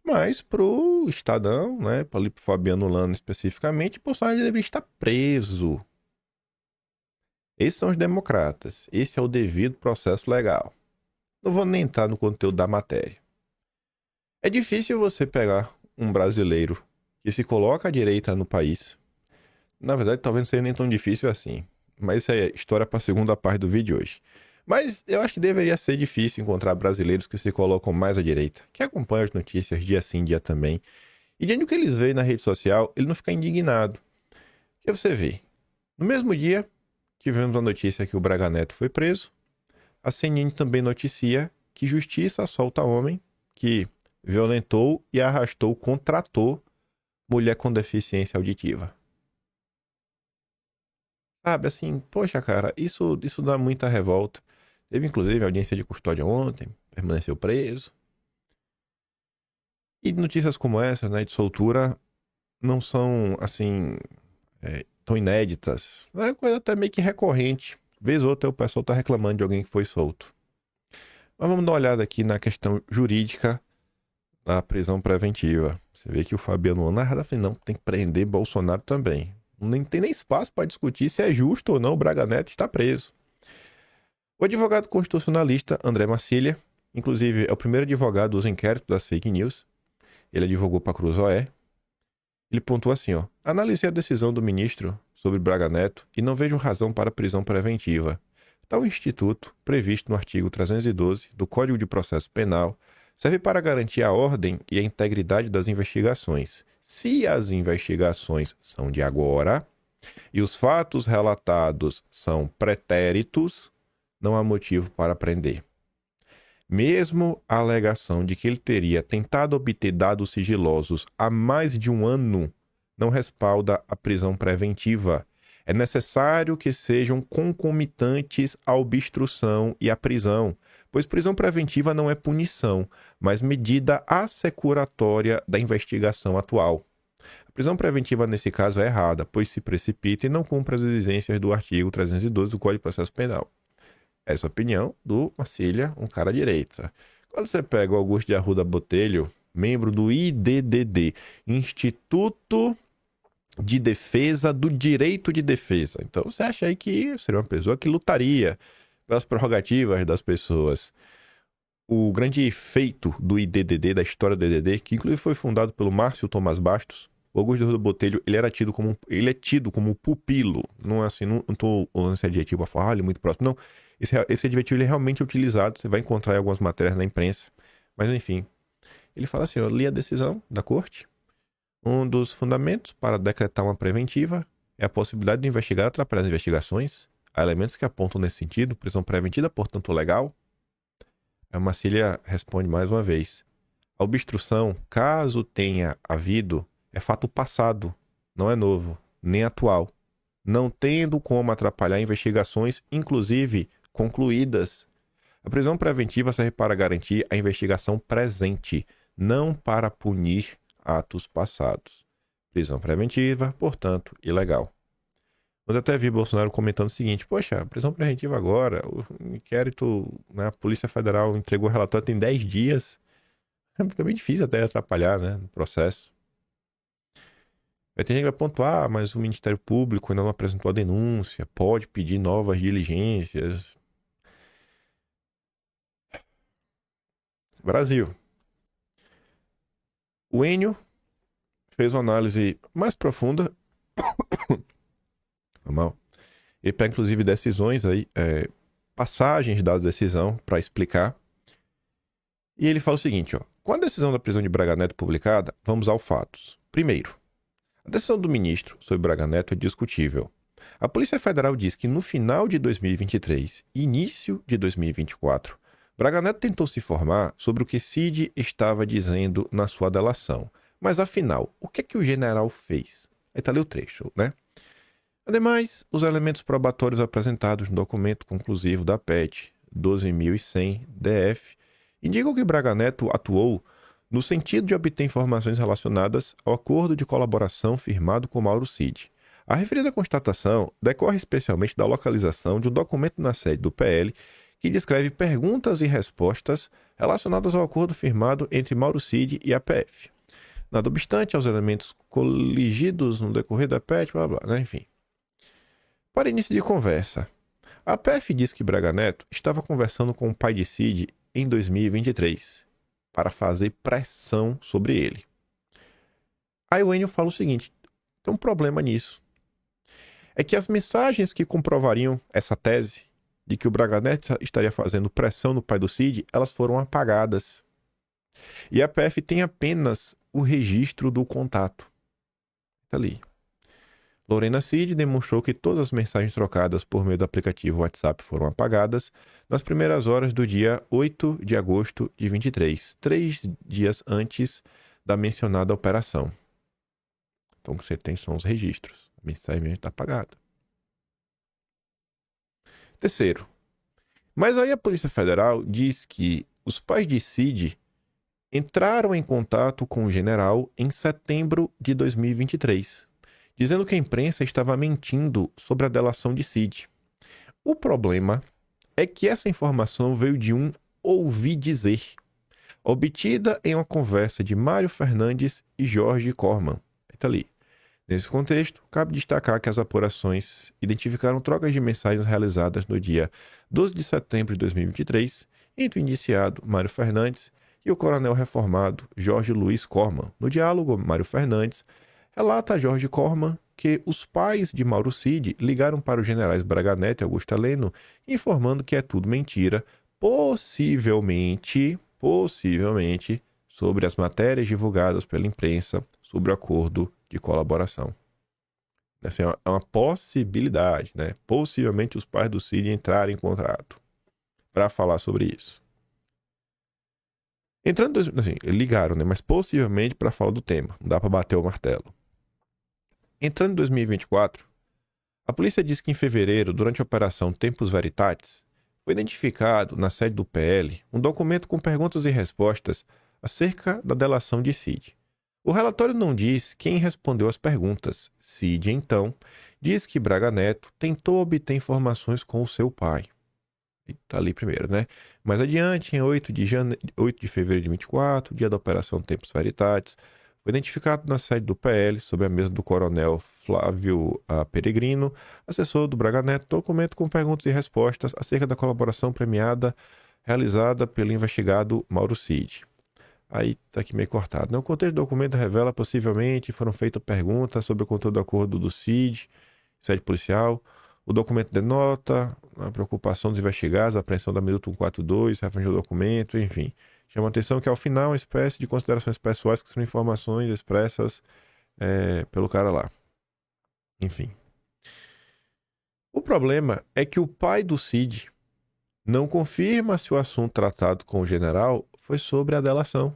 Mas pro Estadão, né, para o Fabiano Lano especificamente, Bolsonaro deveria estar preso. Esses são os democratas. Esse é o devido processo legal. Não vou nem entrar no conteúdo da matéria. É difícil você pegar um brasileiro que se coloca à direita no país. Na verdade, talvez não seja nem tão difícil assim. Mas isso é história para a segunda parte do vídeo de hoje. Mas eu acho que deveria ser difícil encontrar brasileiros que se colocam mais à direita, que acompanham as notícias dia sim, dia também. E diante do que eles veem na rede social, ele não fica indignado. O que você vê? No mesmo dia, tivemos a notícia que o Braga Neto foi preso. A CNN também noticia que justiça solta homem que violentou e arrastou, contratou mulher com deficiência auditiva. Sabe, assim, poxa, cara, isso dá muita revolta. Teve, inclusive, audiência de custódia ontem, permaneceu preso. E notícias como essa, né, de soltura, não são, assim, tão inéditas. É coisa até meio que recorrente. Vez ou outra o pessoal tá reclamando de alguém que foi solto. Mas vamos dar uma olhada aqui na questão jurídica da prisão preventiva. Você vê que o Fabiano Honrado falou, não, tem que prender Bolsonaro também. Não tem nem espaço para discutir se é justo ou não o Braga Neto estar preso. O advogado constitucionalista André Marcília, inclusive é o primeiro advogado dos inquéritos das fake news, ele advogou para a Cruz OE, ele pontuou assim, ó, analisei a decisão do ministro sobre Braga Neto e não vejo razão para prisão preventiva. Tal instituto, previsto no artigo 312 do Código de Processo Penal, serve para garantir a ordem e a integridade das investigações. Se as investigações são de agora e os fatos relatados são pretéritos, não há motivo para prender. Mesmo a alegação de que ele teria tentado obter dados sigilosos há mais de um ano não respalda a prisão preventiva. É necessário que sejam concomitantes a obstrução e a prisão, pois prisão preventiva não é punição, mas medida assecuratória da investigação atual. A prisão preventiva, nesse caso, é errada, pois se precipita e não cumpre as exigências do artigo 312 do Código de Processo Penal. Essa é a opinião do Marcília, um cara à direita. Quando você pega o Augusto de Arruda Botelho, membro do IDDD, Instituto de Defesa do Direito de Defesa. Então você acha aí que seria uma pessoa que lutaria pelas prerrogativas das pessoas. O grande feito do IDDD, da história do IDDD, que inclusive foi fundado pelo Márcio Tomás Bastos, o Augusto de Arruda Botelho, ele é tido como pupilo. Não é assim, não estou usando esse adjetivo para falar, ele é muito próximo. Não, esse adjetivo ele é realmente utilizado, você vai encontrar em algumas matérias na imprensa. Mas enfim, ele fala assim, eu li a decisão da corte. Um dos fundamentos para decretar uma preventiva é a possibilidade de investigar atrapalhar as investigações. Há elementos que apontam nesse sentido, prisão preventiva, portanto, legal. A Marcília responde mais uma vez. A obstrução, caso tenha havido, é fato passado, não é novo, nem atual, não tendo como atrapalhar investigações, inclusive concluídas. A prisão preventiva serve para garantir a investigação presente, não para punir atos passados. Prisão preventiva, portanto, ilegal. Eu até vi Bolsonaro comentando o seguinte, poxa, prisão preventiva agora, o inquérito, né, a Polícia Federal entregou o relatório tem 10 dias, fica bem difícil até atrapalhar, né, no processo. Vai ter gente que vai pontuar, mas o Ministério Público ainda não apresentou a denúncia, pode pedir novas diligências. Brasil. O Enio fez uma análise mais profunda. Mal. Ele pega, inclusive, decisões aí, passagens da decisão para explicar. E ele fala o seguinte, ó. Com a decisão da prisão de Braga Neto publicada, vamos aos fatos. Primeiro, a decisão do ministro sobre Braga Neto é discutível. A Polícia Federal diz que no final de 2023 e início de 2024, Braga Neto tentou se informar sobre o que Cid estava dizendo na sua delação. Mas afinal, o que é que o general fez? Aí tá ali o trecho, né? Ademais, os elementos probatórios apresentados no documento conclusivo da PET 12.100 DF indicam que Braga Neto atuou no sentido de obter informações relacionadas ao acordo de colaboração firmado com Mauro Cid. A referida constatação decorre especialmente da localização de um documento na sede do PL que descreve perguntas e respostas relacionadas ao acordo firmado entre Mauro Cid e a PF. Nada obstante aos elementos coligidos no decorrer da PET, blá blá, né? Enfim. Para início de conversa, a PF diz que Braga Neto estava conversando com o pai de Cid em 2023. para fazer pressão sobre ele. Aí o Enio fala o seguinte: tem um problema nisso. É que as mensagens que comprovariam essa tese de que o Braga Neto estaria fazendo pressão no pai do Cid, elas foram apagadas. E a PF tem apenas o registro do contato. Tá ali. Lorena Cid demonstrou que todas as mensagens trocadas por meio do aplicativo WhatsApp foram apagadas nas primeiras horas do dia 8 de agosto de 23, 3 dias antes da mencionada operação. Então, o que você tem são os registros. A mensagem está apagada. Terceiro, mas aí a Polícia Federal diz que os pais de Cid entraram em contato com o general em setembro de 2023, dizendo que a imprensa estava mentindo sobre a delação de Cid. O problema é que essa informação veio de um ouvi dizer, obtida em uma conversa de Mário Fernandes e Jorge Corman. Está ali. Nesse contexto, cabe destacar que as apurações identificaram trocas de mensagens realizadas no dia 12 de setembro de 2023 entre o indiciado Mário Fernandes e o coronel reformado Jorge Luiz Corman. No diálogo, Mário Fernandes relata a Jorge Corman que os pais de Mauro Cid ligaram para os generais Braga Neto e Augusto Heleno informando que é tudo mentira, possivelmente, sobre as matérias divulgadas pela imprensa sobre o acordo de colaboração. Assim, é uma possibilidade, né? Possivelmente os pais do Cid entrarem em contrato para falar sobre isso. Entrando, assim, ligaram, né? Mas possivelmente para falar do tema. Não dá para bater o martelo. Entrando em 2024, a polícia diz que em fevereiro, durante a operação Tempus Veritatis, foi identificado na sede do PL um documento com perguntas e respostas acerca da delação de Cid. O relatório não diz quem respondeu às perguntas. Cid, então, diz que Braga Neto tentou obter informações com o seu pai. Está ali primeiro, né? Mais adiante, em 8 de fevereiro de 24, dia da Operação Tempus Veritatis, foi identificado na sede do PL, sob a mesa do coronel Flávio Peregrino, assessor do Braga Neto, documento com perguntas e respostas acerca da colaboração premiada realizada pelo investigado Mauro Cid. Aí tá aqui meio cortado. O contexto do documento revela possivelmente foram feitas perguntas sobre o conteúdo do acordo do Cid, sede policial. O documento denota a preocupação dos investigados, a apreensão da minuta 142, referente ao documento, enfim. Chama a atenção que ao final uma espécie de considerações pessoais que são informações expressas pelo cara lá. Enfim. O problema é que o pai do Cid não confirma se o assunto tratado com o general foi sobre a delação.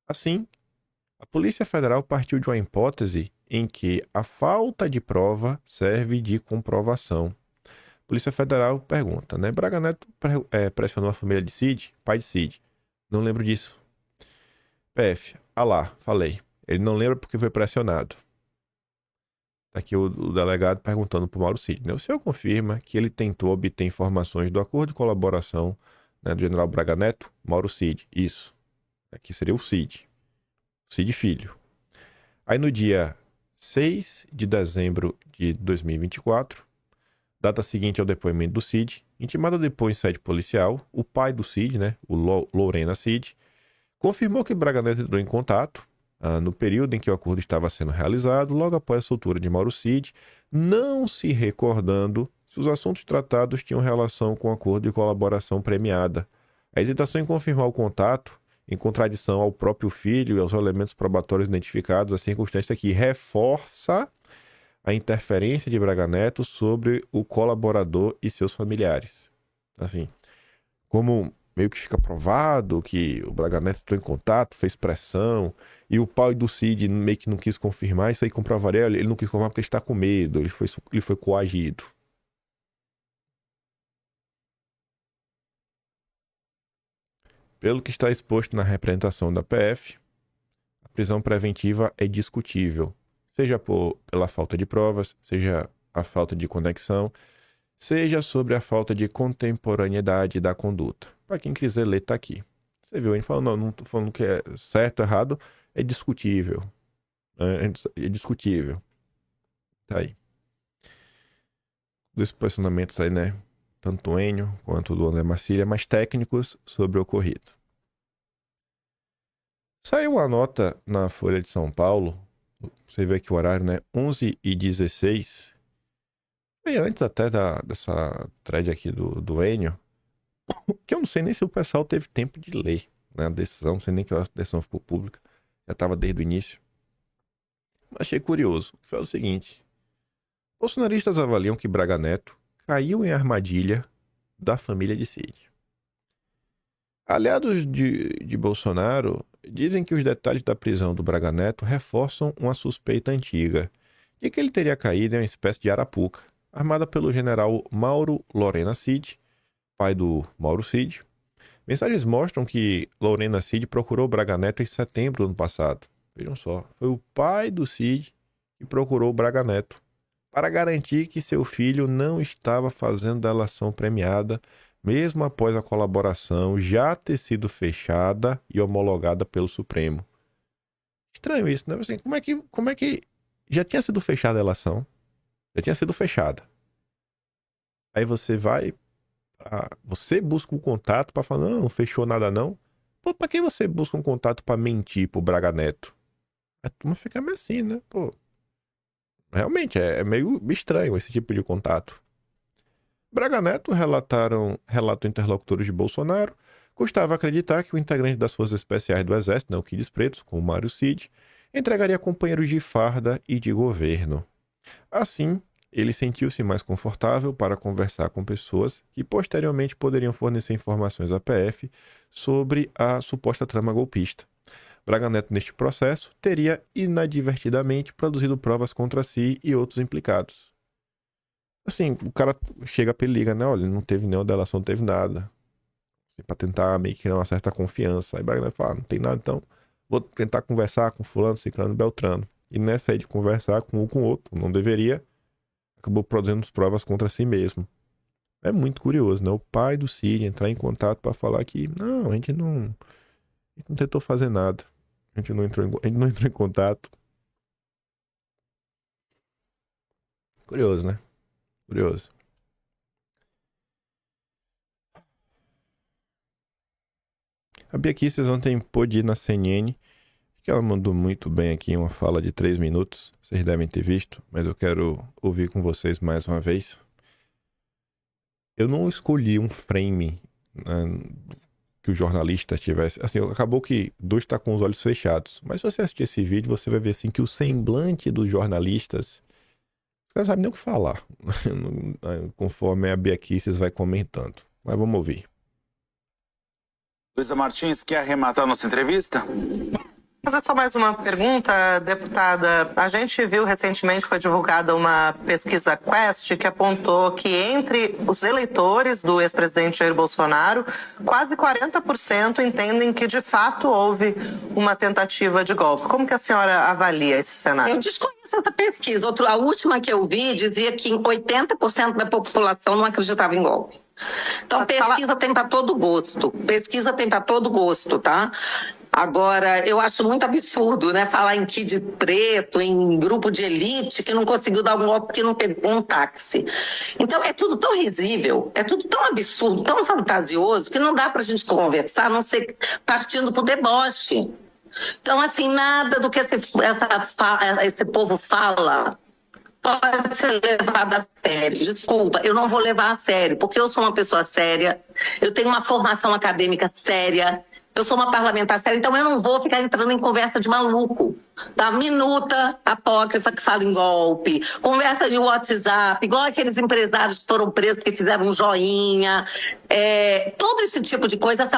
Assim, a Polícia Federal partiu de uma hipótese em que a falta de prova serve de comprovação. A Polícia Federal pergunta, né? Braga Neto pressionou a família de Cid, pai de Cid. Não lembro disso. PF, falei. Ele não lembra porque foi pressionado. Tá aqui o delegado perguntando para o Mauro Cid, né? O senhor confirma que ele tentou obter informações do acordo de colaboração, né, do general Braga Neto? Mauro Cid, isso. Aqui seria o Cid. Cid filho. Aí no dia 6 de dezembro de 2024, data seguinte ao depoimento do Cid, intimado a depor em sede policial, o pai do Cid, né, o Lorena Cid, confirmou que Braga Neto entrou em contato no período em que o acordo estava sendo realizado, logo após a soltura de Mauro Cid, não se recordando se os assuntos tratados tinham relação com o acordo de colaboração premiada. A hesitação em confirmar o contato, em contradição ao próprio filho e aos elementos probatórios identificados, a circunstância que reforça a interferência de Braga Neto sobre o colaborador e seus familiares. Assim, como meio que fica provado que o Braga Neto entrou em contato, fez pressão, e o pai do Cid meio que não quis confirmar, isso aí comprovaria, ele não quis confirmar porque ele está com medo, ele foi coagido. Pelo que está exposto na representação da PF, a prisão preventiva é discutível, seja pela falta de provas, seja a falta de conexão, seja sobre a falta de contemporaneidade da conduta. Para quem quiser ler, está aqui. Você viu, ele falando, não estou falando que é certo ou errado, é discutível. É discutível. Tá aí. Dois posicionamentos aí, né? Tanto do Enio quanto do André Marcília, mais técnicos sobre o ocorrido. Saiu uma nota na Folha de São Paulo, você vê aqui o horário, né? 11h16. Foi antes até dessa thread aqui do Enio, que eu não sei nem se o pessoal teve tempo de ler, né, a decisão, não sei nem que a decisão ficou pública, já estava desde o início. Mas achei curioso, que foi o seguinte: bolsonaristas avaliam que Braga Neto caiu em armadilha da família de Cid. Aliados de Bolsonaro dizem que os detalhes da prisão do Braga Neto reforçam uma suspeita antiga de que ele teria caído em uma espécie de arapuca, armada pelo general Mauro Lorena Cid, pai do Mauro Cid. Mensagens mostram que Lorena Cid procurou Braga Neto em setembro do ano passado. Vejam só, foi o pai do Cid que procurou Braga Neto para garantir que seu filho não estava fazendo delação premiada, mesmo após a colaboração já ter sido fechada e homologada pelo Supremo. Estranho isso, né? Assim, como é que já tinha sido fechada a delação? Já tinha sido fechada. Aí você você busca um contato para falar, não fechou nada não. Pô, pra que você busca um contato para mentir pro Braga Neto? A turma fica meio assim, né? Pô, realmente é meio estranho esse tipo de contato. Braga Neto, relatam interlocutores de Bolsonaro, custava acreditar que o integrante das Forças Especiais do Exército, não Quides Pretos, como Mário Cid, entregaria companheiros de farda e de governo. Assim, ele sentiu-se mais confortável para conversar com pessoas que posteriormente poderiam fornecer informações à PF sobre a suposta trama golpista. Braga Neto, neste processo, teria inadvertidamente produzido provas contra si e outros implicados. Assim, o cara chega pra ele e liga, né? Olha, não teve nenhuma delação, não teve nada. Assim, pra tentar meio que criar uma certa confiança. Aí Braga Neto fala, não tem nada, então vou tentar conversar com fulano, ciclano, beltrano. E nessa aí de conversar com um com o outro, não deveria, acabou produzindo provas contra si mesmo. É muito curioso, né? O pai do Cid entrar em contato pra falar que, não, a gente não tentou fazer nada. A gente não entrou em contato. Curioso, né? Curioso. A Bia Kicis ontem pôde ir na CNN, que ela mandou muito bem aqui uma fala de 3 minutos. Vocês devem ter visto, mas eu quero ouvir com vocês mais uma vez. Eu não escolhi um frame, né, que o jornalista tivesse. Assim, acabou que dois está com os olhos fechados. Mas se você assistir esse vídeo, você vai ver assim que o semblante dos jornalistas, os caras não sabem nem o que falar, conforme a Bia Kicis vai comentando. Mas vamos ouvir. Luísa Martins, quer arrematar nossa entrevista? Fazer só mais uma pergunta, deputada. A gente viu recentemente, foi divulgada uma pesquisa Quest que apontou que entre os eleitores do ex-presidente Jair Bolsonaro, quase 40% entendem que de fato houve uma tentativa de golpe. Como que a senhora avalia esse cenário? Eu desconheço essa pesquisa. A última que eu vi dizia que 80% da população não acreditava em golpe. Então, pesquisa tem para todo gosto. Pesquisa tem para todo gosto, tá? Agora, eu acho muito absurdo, né? Falar em Kid Preto, em grupo de elite que não conseguiu dar um golpe porque não pegou um táxi. Então, é tudo tão risível, é tudo tão absurdo, tão fantasioso, que não dá pra gente conversar, a não ser partindo pro deboche. Então, assim, nada do que esse povo fala pode ser levado a sério. Desculpa, eu não vou levar a sério, porque eu sou uma pessoa séria, eu tenho uma formação acadêmica séria, eu sou uma parlamentar séria, então eu não vou ficar entrando em conversa de maluco. Da minuta apócrifa que fala em golpe, conversa de WhatsApp, igual aqueles empresários que foram presos que fizeram um joinha. Todo esse tipo de coisa,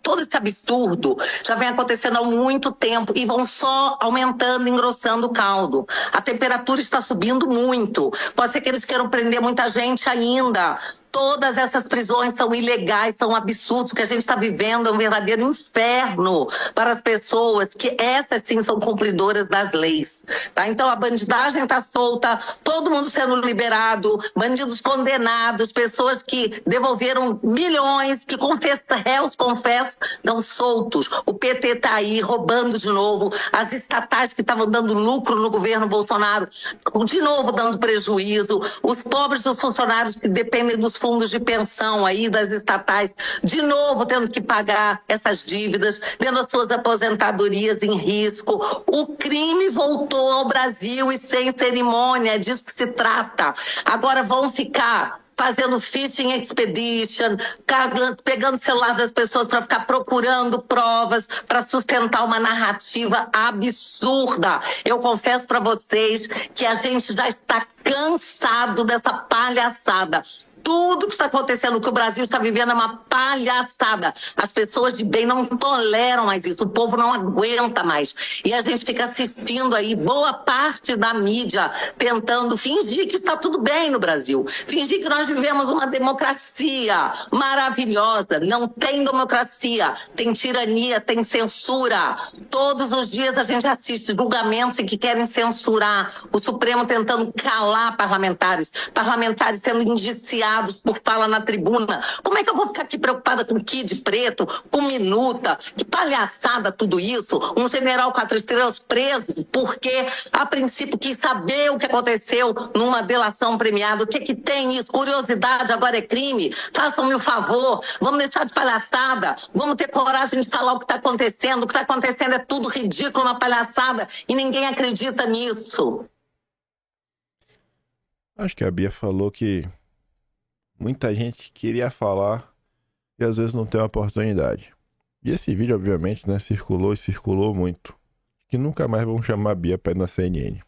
todo esse absurdo já vem acontecendo há muito tempo e vão só aumentando, engrossando o caldo. A temperatura está subindo muito. Pode ser que eles queiram prender muita gente ainda. Todas essas prisões são ilegais, são absurdos. O que a gente está vivendo é um verdadeiro inferno para as pessoas que essas sim são cumpridoras das leis. Tá? Então a bandidagem está solta, todo mundo sendo liberado, bandidos condenados, pessoas que devolveram milhões, que réus confessos, não soltos. O PT está aí roubando de novo, as estatais que estavam dando lucro no governo Bolsonaro, de novo dando prejuízo, os pobres dos funcionários que dependem dos fundos fundos de pensão aí das estatais, de novo tendo que pagar essas dívidas, vendo as suas aposentadorias em risco. O crime voltou ao Brasil e sem cerimônia, é disso que se trata. Agora vão ficar fazendo phishing expedition, pegando o celular das pessoas para ficar procurando provas, para sustentar uma narrativa absurda. Eu confesso para vocês que a gente já está cansado dessa palhaçada. Tudo que está acontecendo, que o Brasil está vivendo é uma palhaçada. As pessoas de bem não toleram mais isso, o povo não aguenta mais. E a gente fica assistindo aí boa parte da mídia tentando fingir que está tudo bem no Brasil. Fingir que nós vivemos uma democracia maravilhosa. Não tem democracia, tem tirania, tem censura. Todos os dias a gente assiste julgamentos em que querem censurar. O Supremo tentando calar parlamentares. Parlamentares sendo indiciados por fala na tribuna. Como é que eu vou ficar aqui preocupada com Kid Preto, com Minuta? Que palhaçada tudo isso. Um general 4 estrelas preso porque, a princípio, quis saber o que aconteceu numa delação premiada. O que que tem isso? Curiosidade agora é crime? Façam-me o favor. Vamos deixar de palhaçada. Vamos ter coragem de falar o que está acontecendo. O que está acontecendo é tudo ridículo, uma palhaçada. E ninguém acredita nisso. Acho que a Bia falou que muita gente queria falar e às vezes não tem uma oportunidade. E esse vídeo, obviamente, né, circulou e circulou muito. Que nunca mais vão chamar a Bia pra ir na CNN.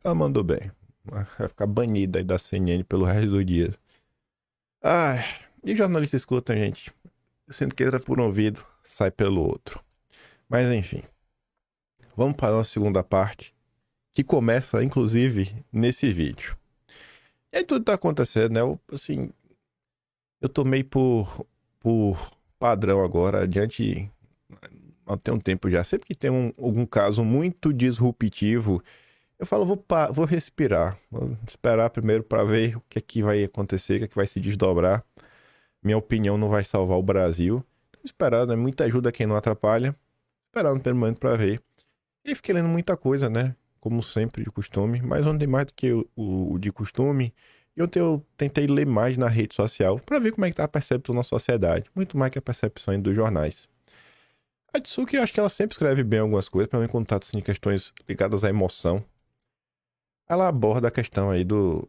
Ela mandou bem. Vai ficar banida aí da CNN pelo resto dos dias. Ai, e jornalista escuta, gente. Sendo que entra por um ouvido, sai pelo outro. Mas enfim. Vamos para a nossa segunda parte, que começa, inclusive, nesse vídeo. E aí tudo tá acontecendo, né? Eu tomei por padrão agora, adiante, há um tempo já. Sempre que tem algum caso muito disruptivo, eu falo, vou respirar. Vou esperar primeiro para ver o que é que vai acontecer, o que é que vai se desdobrar. Minha opinião não vai salvar o Brasil. Então, esperar, né? Muita ajuda quem não atrapalha. Esperar no primeiro momento para ver. E fiquei lendo muita coisa, né? Como sempre, de costume, mas ontem mais do que o de costume. E ontem eu tentei ler mais na rede social para ver como é que tá a percepção na sociedade, muito mais que a percepção dos jornais. A Tsuki, eu acho que ela sempre escreve bem algumas coisas, para mim, quando tá assim, questões ligadas à emoção. Ela aborda a questão aí do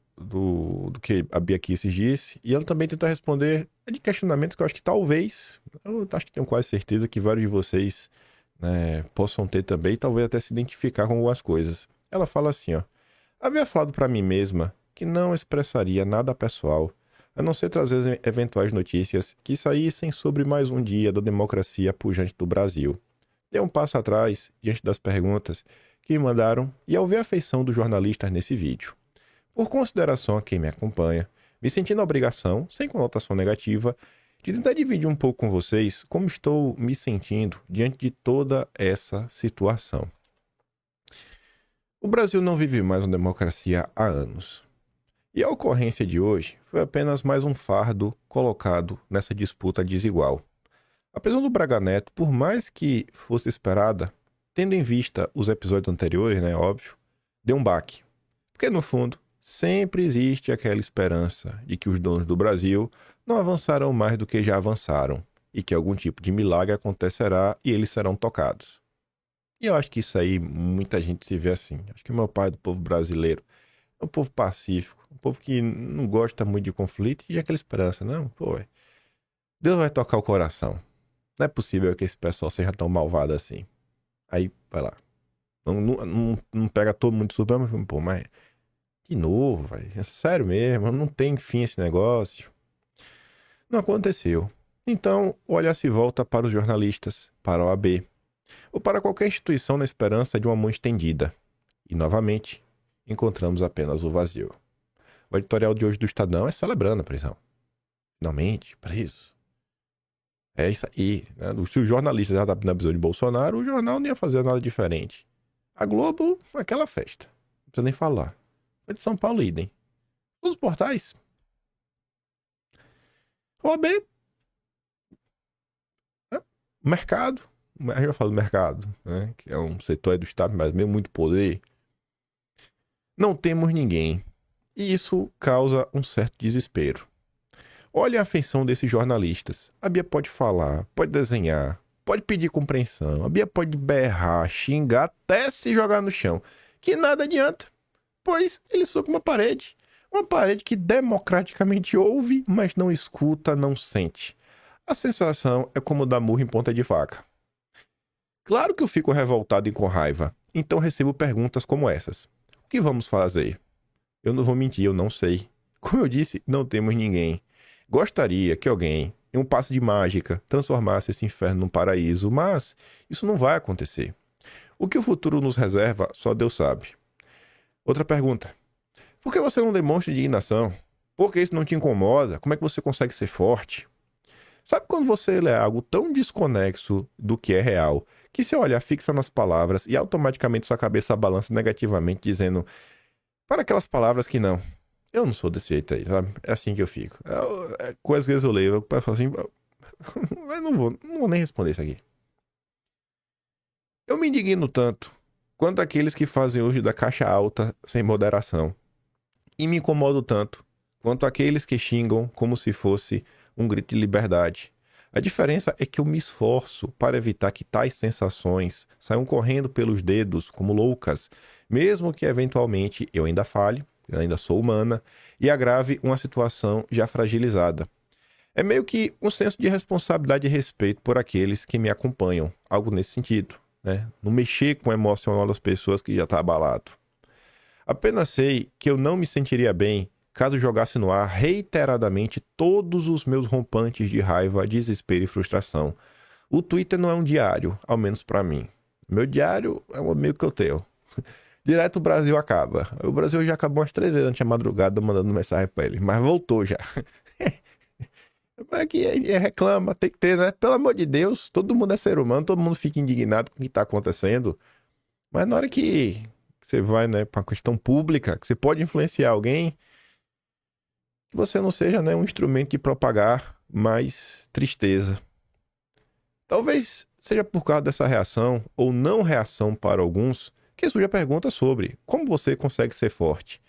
que a Bia Kicis disse, e ela também tenta responder de questionamentos que eu acho que talvez, eu acho que tenho quase certeza que vários de vocês, né, possam ter também, e talvez até se identificar com algumas coisas. Ela fala assim, ó: havia falado para mim mesma que não expressaria nada pessoal, a não ser trazer eventuais notícias que saíssem sobre mais um dia da democracia pujante do Brasil. Dei um passo atrás diante das perguntas que me mandaram e ao ver a afeição dos jornalistas nesse vídeo. Por consideração a quem me acompanha, me senti na obrigação, sem conotação negativa, de tentar dividir um pouco com vocês como estou me sentindo diante de toda essa situação. O Brasil não vive mais uma democracia há anos. E a ocorrência de hoje foi apenas mais um fardo colocado nessa disputa desigual. A prisão do Braga Neto, por mais que fosse esperada, tendo em vista os episódios anteriores, né, óbvio, deu um baque. Porque, no fundo, sempre existe aquela esperança de que os donos do Brasil não avançarão mais do que já avançaram e que algum tipo de milagre acontecerá e eles serão tocados. E eu acho que isso aí, muita gente se vê assim. Acho que o meu pai do povo brasileiro é um povo pacífico, um povo que não gosta muito de conflito e aquela esperança, não, pô, Deus vai tocar o coração. Não é possível que esse pessoal seja tão malvado assim. Aí, vai lá. Não pega todo mundo de surpresa, mas, pô, mas de novo, vai. É sério mesmo, não tem fim esse negócio. Não aconteceu. Então, o olhar se volta para os jornalistas, para a OAB, ou para qualquer instituição na esperança de uma mão estendida. E, novamente, encontramos apenas o vazio. O editorial de hoje do Estadão é celebrando a prisão. Finalmente, preso. É isso aí. Né? Se os jornalistas já estavam na prisão de Bolsonaro, o jornal não ia fazer nada diferente. A Globo, aquela festa. Não precisa nem falar. Foi de São Paulo, idem. Os portais. OAB. Mercado. A gente vai falar do mercado, né? Que é um setor aí do Estado, mas mesmo muito poder. Não temos ninguém. E isso causa um certo desespero. Olhem a afeição desses jornalistas. A Bia pode falar, pode desenhar, pode pedir compreensão. A Bia pode berrar, xingar, até se jogar no chão. Que nada adianta, pois ele soa com uma parede. Uma parede que democraticamente ouve, mas não escuta, não sente. A sensação é como dar murro em ponta de faca. Claro que eu fico revoltado e com raiva, então recebo perguntas como essas. O que vamos fazer? Eu não vou mentir, eu não sei. Como eu disse, não temos ninguém. Gostaria que alguém, em um passe de mágica, transformasse esse inferno num paraíso, mas isso não vai acontecer. O que o futuro nos reserva, só Deus sabe. Outra pergunta. Por que você não demonstra indignação? Por que isso não te incomoda? Como é que você consegue ser forte? Sabe quando você lê algo tão desconexo do que é real, que você olha, fixa nas palavras e automaticamente sua cabeça balança negativamente, dizendo para aquelas palavras que não. Eu não sou desse jeito aí, sabe? É assim que eu fico. Coisas que eu leio, eu falo assim, eu não vou nem responder isso aqui. Eu me indigno tanto quanto aqueles que fazem uso da caixa alta sem moderação. E me incomodo tanto quanto aqueles que xingam como se fosse um grito de liberdade. A diferença é que eu me esforço para evitar que tais sensações saiam correndo pelos dedos como loucas, mesmo que eventualmente eu ainda falhe, eu ainda sou humana, e agrave uma situação já fragilizada. É meio que um senso de responsabilidade e respeito por aqueles que me acompanham, algo nesse sentido, né? Não mexer com o emocional das pessoas que já está abalado. Apenas sei que eu não me sentiria bem caso jogasse no ar reiteradamente todos os meus rompantes de raiva, desespero e frustração. O Twitter não é um diário, ao menos para mim. Meu diário é um amigo que eu tenho. Direto o Brasil acaba. O Brasil já acabou umas 3 vezes antes da madrugada mandando mensagem para ele, mas voltou já. É que reclama, tem que ter, né? Pelo amor de Deus, todo mundo é ser humano, todo mundo fica indignado com o que está acontecendo. Mas na hora que você vai, né, para uma questão pública, que você pode influenciar alguém, que você não seja, né, um instrumento de propagar mais tristeza. Talvez seja por causa dessa reação, ou não reação para alguns, que surge a pergunta sobre como você consegue ser forte.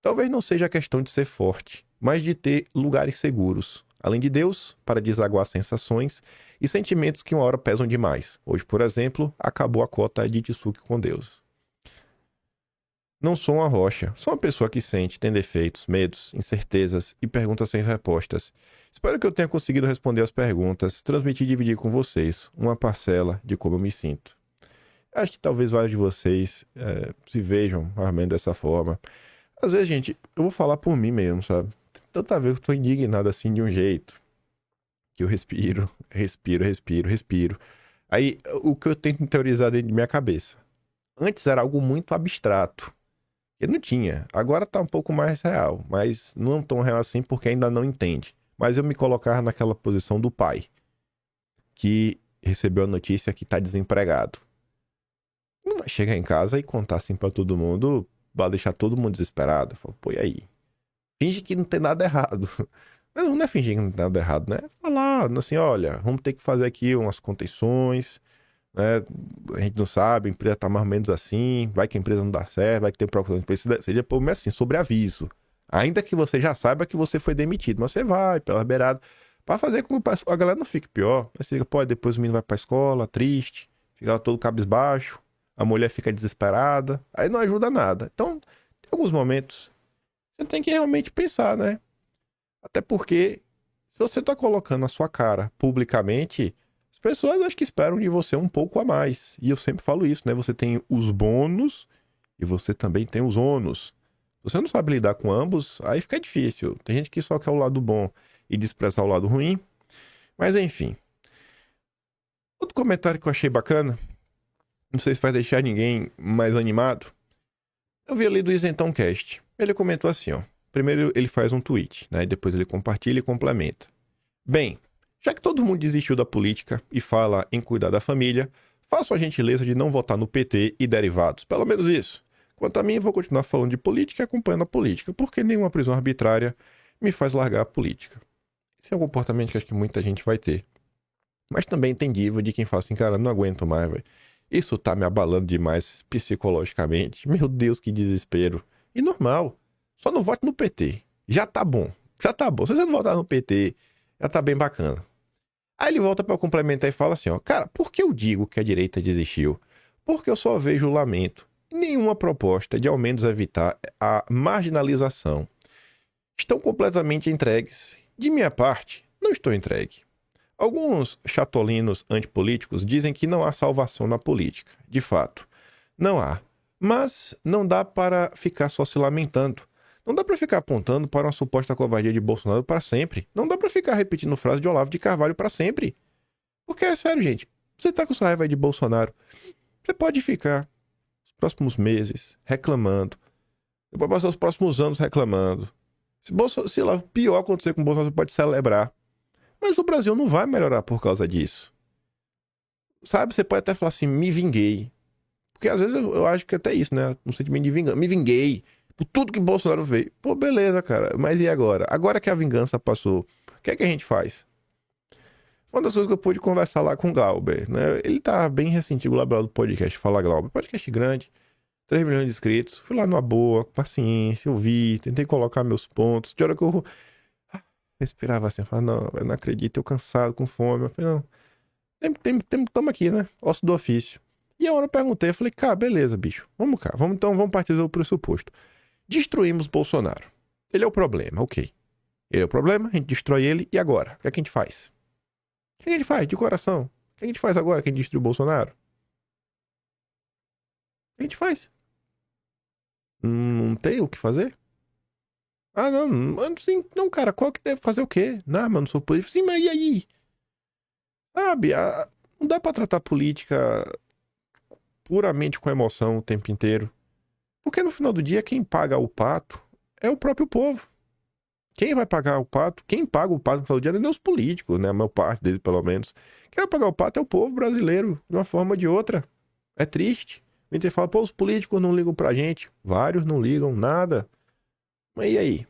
Talvez não seja a questão de ser forte, mas de ter lugares seguros, além de Deus, para desaguar sensações e sentimentos que uma hora pesam demais. Hoje, por exemplo, acabou a cota de Tsuki com Deus. Não sou uma rocha, sou uma pessoa que sente, tem defeitos, medos, incertezas e perguntas sem respostas. Espero que eu tenha conseguido responder as perguntas, transmitir e dividir com vocês uma parcela de como eu me sinto. Acho que talvez vários de vocês se vejam mais ou menos dessa forma. Às vezes, gente, eu vou falar por mim mesmo, sabe? Tanta vez eu estou indignado assim de um jeito que eu respiro. Aí, o que eu tento teorizar dentro de minha cabeça. Antes era algo muito abstrato. Eu não tinha. Agora tá um pouco mais real, mas não tão real assim porque ainda não entende. Mas eu me colocava naquela posição do pai que recebeu a notícia que tá desempregado. Não vai chegar em casa e contar assim pra todo mundo, vai deixar todo mundo desesperado. Falo, pô, e aí? Finge que não tem nada errado. Não é fingir que não tem nada errado, né? Falar assim, olha, vamos ter que fazer aqui umas contenções, né? A gente não sabe, a empresa tá mais ou menos assim, vai que a empresa não dá certo, vai que tem procura de empresa, seria pelo menos assim, sobre aviso. Ainda que você já saiba que você foi demitido, mas você vai pela beirada, pra fazer com que a galera não fique pior. Você fica, pô, depois o menino vai pra escola, triste, fica todo cabisbaixo, a mulher fica desesperada, aí não ajuda nada. Então, tem alguns momentos, você tem que realmente pensar, né? Até porque, se você tá colocando a sua cara publicamente, as pessoas acho que esperam de você um pouco a mais. E eu sempre falo isso, né? Você tem os bônus e você também tem os ônus. Se você não sabe lidar com ambos, aí fica difícil. Tem gente que só quer o lado bom e desprezar o lado ruim. Mas enfim. Outro comentário que eu achei bacana, não sei se vai deixar ninguém mais animado. Eu vi ali do Isentão Cast. Ele comentou assim, ó. Primeiro ele faz um tweet, né? E depois ele compartilha e complementa. Bem, já que todo mundo desistiu da política e fala em cuidar da família, faço a gentileza de não votar no PT e derivados. Pelo menos isso. Quanto a mim, vou continuar falando de política e acompanhando a política, porque nenhuma prisão arbitrária me faz largar a política. Esse é um comportamento que acho que muita gente vai ter. Mas também tem diva de quem fala assim, cara, não aguento mais, velho. Isso tá me abalando demais psicologicamente. Meu Deus, que desespero. E normal. Só não vote no PT. Já tá bom. Já tá bom. Se você não votar no PT, já tá bem bacana. Aí ele volta pra complementar e fala assim, ó. Cara, por que eu digo que a direita desistiu? Porque eu só vejo o lamento. Nenhuma proposta de ao menos evitar a marginalização. Estão completamente entregues. De minha parte, não estou entregue. Alguns chatolinos antipolíticos dizem que não há salvação na política. De fato, não há. Mas não dá para ficar só se lamentando. Não dá para ficar apontando para uma suposta covardia de Bolsonaro para sempre. Não dá para ficar repetindo frase de Olavo de Carvalho para sempre. Porque é sério, gente. Você tá com sua raiva de Bolsonaro. Você pode ficar os próximos meses reclamando. Você pode passar os próximos anos reclamando. Se lá, o pior acontecer com o Bolsonaro, você pode celebrar. Mas o Brasil não vai melhorar por causa disso. Sabe? Você pode até falar assim, me vinguei. Porque às vezes eu acho que até isso, né? Um sentimento de vingança. Me vinguei por tudo que Bolsonaro veio. Pô, beleza, cara. Mas e agora? Agora que a vingança passou, o que é que a gente faz? Uma das coisas que eu pude conversar lá com o Glauber, né? Ele tá bem ressentido lá do podcast Fala Glauber. Podcast grande, 3 milhões de inscritos. Fui lá numa boa, com paciência, ouvi, tentei colocar meus pontos. De hora que eu respirava assim, eu falava, não, eu não acredito, eu cansado, com fome. Eu falei, não, tamo aqui, né? Osso do ofício. E a hora eu perguntei, eu falei, cara, beleza, bicho, vamos cá, vamos partir do pressuposto. Destruímos Bolsonaro. Ele é o problema, ok. Ele é o problema, a gente destrói ele, e agora? O que é que a gente faz? O que a gente faz, de coração? O que a gente faz agora que a gente destruiu Bolsonaro? O que a gente faz? Não tem o que fazer? Ah, não, cara, qual que deve fazer o quê? Não, mano, não sou político. Sim, mas e aí? Sabe, não dá pra tratar política puramente com emoção o tempo inteiro. Porque no final do dia, quem paga o pato é o próprio povo. Quem vai pagar o pato? Quem paga o pato no final do dia não é os políticos, né? A maior parte deles, pelo menos. Quem vai pagar o pato é o povo brasileiro, de uma forma ou de outra. É triste. A gente fala, pô, os políticos não ligam pra gente. Vários não ligam, nada. Mas e aí?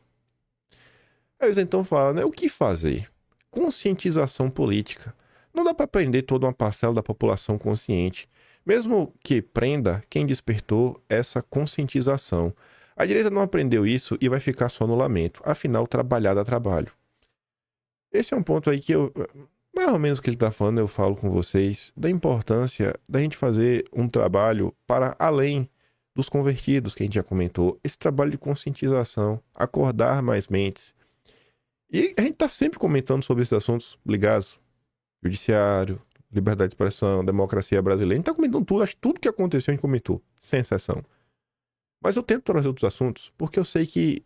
Aí eles então falam, né? O que fazer? Conscientização política. Não dá pra prender toda uma parcela da população consciente. Mesmo que prenda quem despertou essa conscientização. A direita não aprendeu isso e vai ficar só no lamento. Afinal, trabalhar dá trabalho. Esse é um ponto aí que eu... Mais ou menos o que ele está falando, eu falo com vocês, da importância da gente fazer um trabalho para além dos convertidos, que a gente já comentou. Esse trabalho de conscientização, acordar mais mentes. E a gente está sempre comentando sobre esses assuntos ligados. Judiciário, liberdade de expressão, democracia brasileira. A gente está comentando tudo, acho que tudo que aconteceu a gente comentou, sem exceção. Mas eu tento trazer outros assuntos, porque eu sei que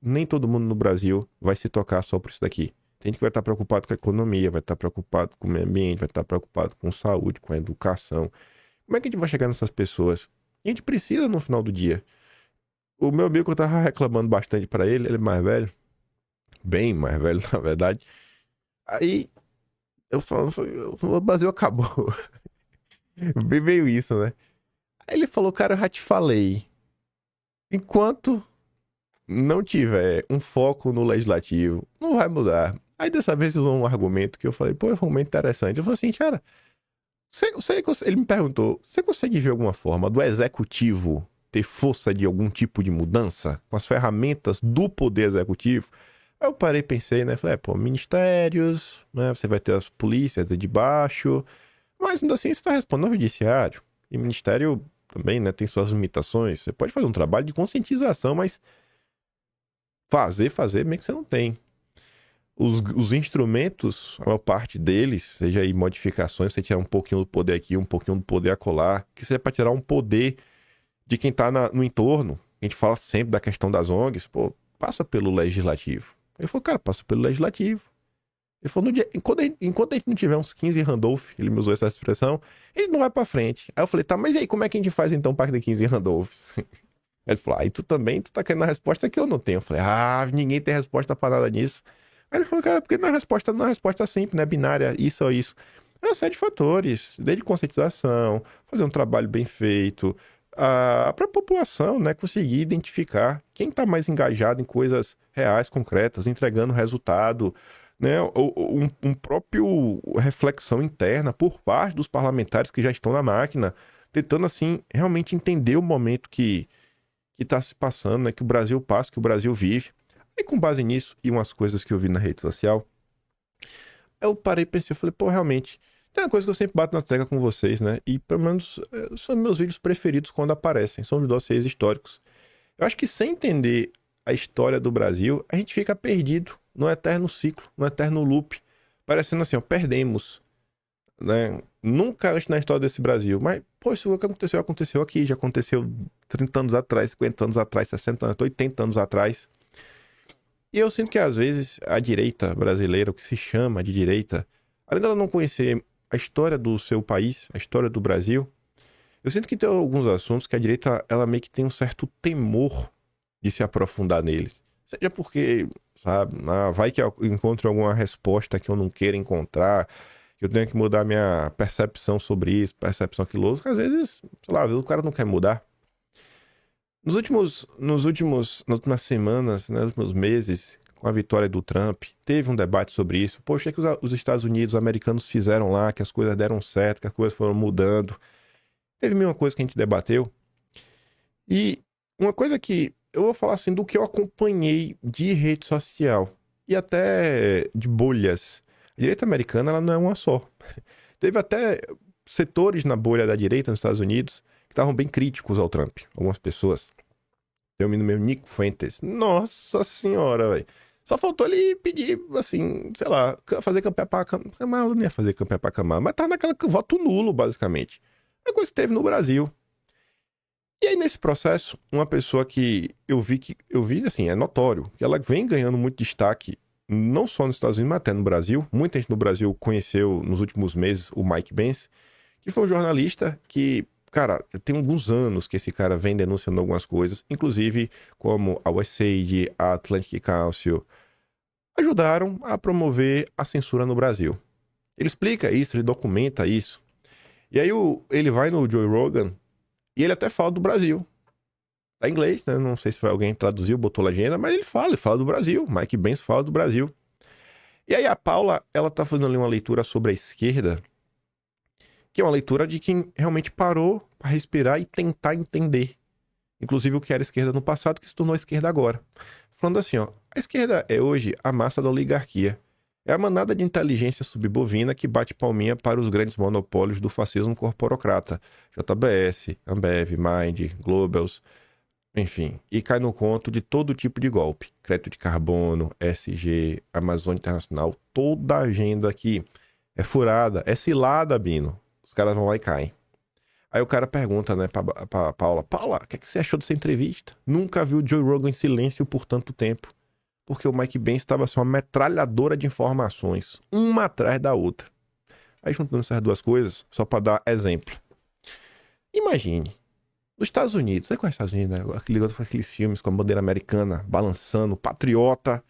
nem todo mundo no Brasil vai se tocar só por isso daqui. Tem gente que vai estar preocupado com a economia, vai estar preocupado com o meio ambiente, vai estar preocupado com saúde, com a educação. Como é que a gente vai chegar nessas pessoas? E a gente precisa no final do dia. O meu amigo, eu tava reclamando bastante pra ele, ele é mais velho, bem mais velho, na verdade. Aí eu falo, o Brasil acabou. Veio isso, né? Aí ele falou, cara, eu já te falei. Enquanto não tiver um foco no legislativo, não vai mudar. Aí dessa vez usou um argumento que eu falei, pô, é um argumento interessante. Eu falei assim, cara, ele me perguntou, você consegue ver alguma forma do executivo ter força de algum tipo de mudança com as ferramentas do poder executivo? Aí eu parei e pensei, né? Falei, pô, ministérios, né? Você vai ter as polícias de baixo, mas ainda assim você está respondendo ao judiciário. E ministério também, né? Tem suas limitações. Você pode fazer um trabalho de conscientização, mas fazer, meio que você não tem. Os instrumentos, a maior parte deles, seja aí modificações, você tirar um pouquinho do poder aqui, um pouquinho do poder acolá, que seja para tirar um poder de quem tá no entorno. A gente fala sempre da questão das ONGs, pô, passa pelo legislativo. Ele falou, cara, passa pelo legislativo. Ele falou, enquanto a gente não tiver uns 15 Randolph, ele me usou essa expressão, ele não vai pra frente. Aí eu falei, tá, mas e aí, como é que a gente faz então para ter 15 Randolphs? Ele falou, aí tu tá querendo a resposta que eu não tenho. Eu falei, ninguém tem resposta pra nada nisso. Aí ele falou, cara, porque não é uma resposta simples, né, binária, isso ou isso. É uma série de fatores, desde conscientização, fazer um trabalho bem feito, para a população, né, conseguir identificar quem tá mais engajado em coisas reais, concretas, entregando resultado, né, um próprio reflexão interna por parte dos parlamentares que já estão na máquina, tentando, assim, realmente entender o momento que está se passando, né, que o Brasil passa, que o Brasil vive. E com base nisso e umas coisas que eu vi na rede social, eu parei e pensei, eu falei, pô, realmente, tem uma coisa que eu sempre bato na tecla com vocês, né? E pelo menos são meus vídeos preferidos quando aparecem, são os dossiês históricos. Eu acho que sem entender a história do Brasil, a gente fica perdido no eterno ciclo, no eterno loop, parecendo assim, ó, perdemos, né? Nunca antes na história desse Brasil, mas, pô, isso que aconteceu aqui, já aconteceu 30 anos atrás, 50 anos atrás, 60 anos, 80 anos atrás. E eu sinto que às vezes a direita brasileira, o que se chama de direita, além dela não conhecer a história do seu país, a história do Brasil, eu sinto que tem alguns assuntos que a direita, ela meio que tem um certo temor de se aprofundar neles. Seja porque, sabe, vai que eu encontro alguma resposta que eu não queira encontrar, que eu tenho que mudar minha percepção sobre isso, percepção aquilo outro, que às vezes, sei lá, às vezes o cara não quer mudar. Nas últimas semanas, né, nos últimos meses, com a vitória do Trump, teve um debate sobre isso. Poxa, o que é que os Estados Unidos, os americanos fizeram lá, que as coisas deram certo, que as coisas foram mudando. Teve uma coisa que a gente debateu. E uma coisa que eu vou falar assim do que eu acompanhei de rede social e até de bolhas. A direita americana, ela não é uma só. Teve até setores na bolha da direita nos Estados Unidos que estavam bem críticos ao Trump. Algumas pessoas. Tem um menino meu, Nick Fuentes. Nossa senhora, velho. Só faltou ele pedir, assim, sei lá, fazer campanha pra Kamala. Não ia fazer campanha pra Kamala, mas tá naquela voto nulo, basicamente. É a coisa que teve no Brasil. E aí, nesse processo, uma pessoa que eu vi, assim, é notório, que ela vem ganhando muito destaque, não só nos Estados Unidos, mas até no Brasil. Muita gente no Brasil conheceu, nos últimos meses, o Mike Pence, que foi um jornalista que, cara, tem alguns anos que esse cara vem denunciando algumas coisas, inclusive como a USAID, a Atlantic Council, ajudaram a promover a censura no Brasil. Ele explica isso, ele documenta isso. E aí ele vai no Joe Rogan e ele até fala do Brasil. Tá em inglês, né? Não sei se foi alguém que traduziu, botou legenda, mas ele fala do Brasil. Mike Pence fala do Brasil. E aí a Paula, ela tá fazendo ali uma leitura sobre a esquerda, que é uma leitura de quem realmente parou para respirar e tentar entender. Inclusive o que era esquerda no passado, que se tornou esquerda agora. Falando assim, ó, a esquerda é hoje a massa da oligarquia. É a manada de inteligência subbovina que bate palminha para os grandes monopólios do fascismo corporocrata. JBS, Ambev, Mind, Globals, enfim. E cai no conto de todo tipo de golpe. Crédito de carbono, SG, Amazônia Internacional, toda a agenda aqui é furada, é cilada, Bino. Os caras vão lá e caem. Aí o cara pergunta, né, pra Paula, o que você achou dessa entrevista? Nunca viu o Joe Rogan em silêncio por tanto tempo. Porque o Mike Pence estava assim, uma metralhadora de informações, uma atrás da outra. Aí juntando essas duas coisas, só para dar exemplo. Imagine, nos Estados Unidos, você conhece os Estados Unidos, né? Aqueles filmes com a bandeira americana, balançando, patriota.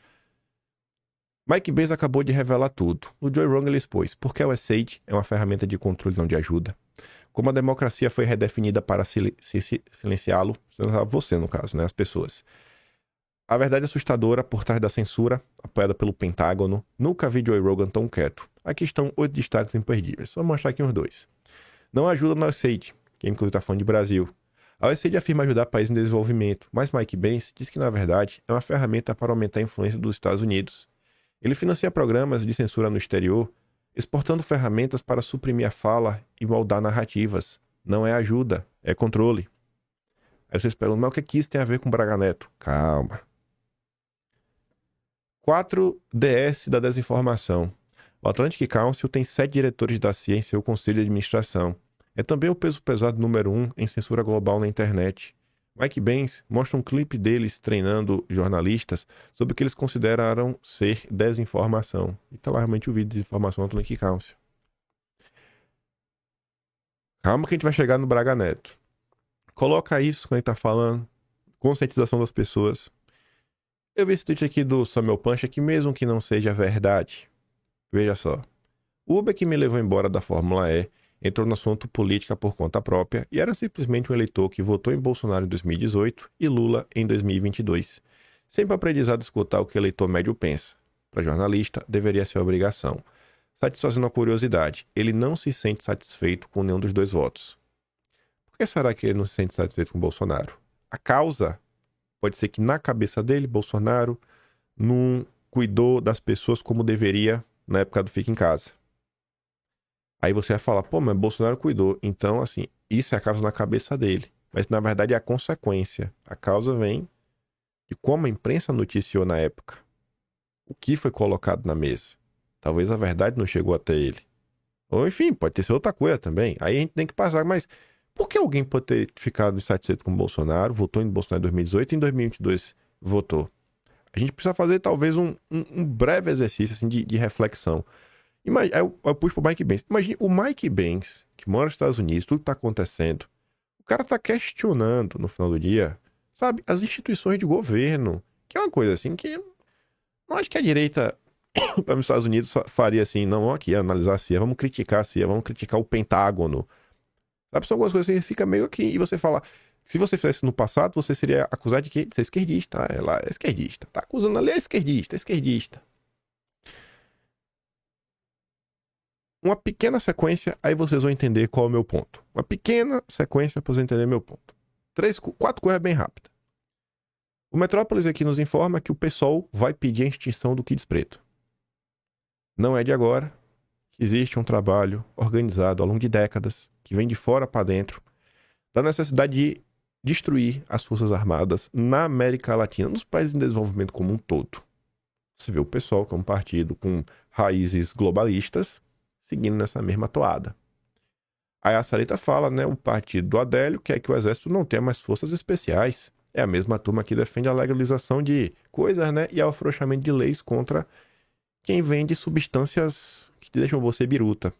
Mike Pence acabou de revelar tudo. No Joe Rogan ele expôs, porque a USAID é uma ferramenta de controle, não de ajuda. Como a democracia foi redefinida para silenciá-lo, você no caso, né, as pessoas. A verdade assustadora por trás da censura, apoiada pelo Pentágono, nunca vi Joe Rogan tão quieto. Aqui estão 8 destaques imperdíveis. Só mostrar aqui uns 2. Não ajuda na USAID, que inclusive está falando de Brasil. A USAID afirma ajudar países em desenvolvimento, mas Mike Pence diz que, na verdade, é uma ferramenta para aumentar a influência dos Estados Unidos. Ele financia programas de censura no exterior, exportando ferramentas para suprimir a fala e moldar narrativas. Não é ajuda, é controle. Aí vocês perguntam, mas o que isso tem a ver com Braga Neto? Calma. 4DS da desinformação. O Atlantic Council tem 7 diretores da CIA em seu conselho de administração. É também o peso pesado número 1 em censura global na internet. Mike Pence mostra um clipe deles treinando jornalistas sobre o que eles consideraram ser desinformação. E tá lá realmente o vídeo de desinformação do Atlantic Council. Calma que a gente vai chegar no Braga Neto. Coloca isso quando a gente tá falando. Conscientização das pessoas. Eu vi esse tweet aqui do Samuel Pancha que mesmo que não seja verdade, veja só. O Uber que me levou embora da Fórmula E entrou no assunto política por conta própria e era simplesmente um eleitor que votou em Bolsonaro em 2018 e Lula em 2022. Sempre aprendizado a escutar o que o eleitor médio pensa. Para jornalista, deveria ser obrigação. Satisfazendo a curiosidade, ele não se sente satisfeito com nenhum dos 2 votos. Por que será que ele não se sente satisfeito com Bolsonaro? A causa pode ser que na cabeça dele, Bolsonaro não cuidou das pessoas como deveria na época do Fica em Casa. Aí você vai falar, pô, mas Bolsonaro cuidou. Então, assim, isso é a causa na cabeça dele. Mas, na verdade, é a consequência. A causa vem de como a imprensa noticiou na época. O que foi colocado na mesa. Talvez a verdade não chegou até ele. Ou, enfim, pode ter sido outra coisa também. Aí a gente tem que passar. Mas por que alguém pode ter ficado insatisfeito com o Bolsonaro, votou em Bolsonaro em 2018 e em 2022 votou? A gente precisa fazer, talvez, um breve exercício assim, de reflexão. Aí eu puxo pro Mike Banks. Imagine o Mike Banks, que mora nos Estados Unidos, tudo que tá acontecendo. O cara tá questionando, no final do dia, sabe, as instituições de governo. Que é uma coisa assim que não acho que a direita nos Estados Unidos faria assim, não, vamos aqui analisar a CIA, vamos criticar a CIA, vamos criticar o Pentágono. Sabe, são algumas coisas que fica meio aqui, e você fala, se você fizesse isso no passado, você seria acusado de quê? De ser esquerdista. Ela é esquerdista. Tá acusando ali, é esquerdista. Uma pequena sequência, aí vocês vão entender qual é o meu ponto. Uma pequena sequência para vocês entenderem meu ponto. 4 coisas bem rápidas. O Metrópolis aqui nos informa que o PSOL vai pedir a extinção do Kids Preto. Não é de agora. Existe um trabalho organizado ao longo de décadas, que vem de fora para dentro, da necessidade de destruir as Forças Armadas na América Latina, nos países em desenvolvimento como um todo. Você vê o PSOL, que é um partido com raízes globalistas, seguindo nessa mesma toada. Aí a Sarita fala, né, o partido do Adélio quer que o exército não tenha mais forças especiais. É a mesma turma que defende a legalização de coisas, né, e o afrouxamento de leis contra quem vende substâncias que deixam você biruta.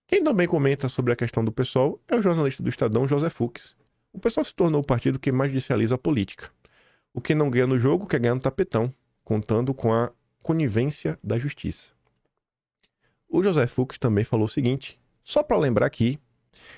Quem também comenta sobre a questão do PSOL é o jornalista do Estadão, José Fux. O PSOL se tornou o partido que mais judicializa a política. O que não ganha no jogo quer ganhar no tapetão, contando com a conivência da justiça. O José Fux também falou o seguinte, só para lembrar aqui,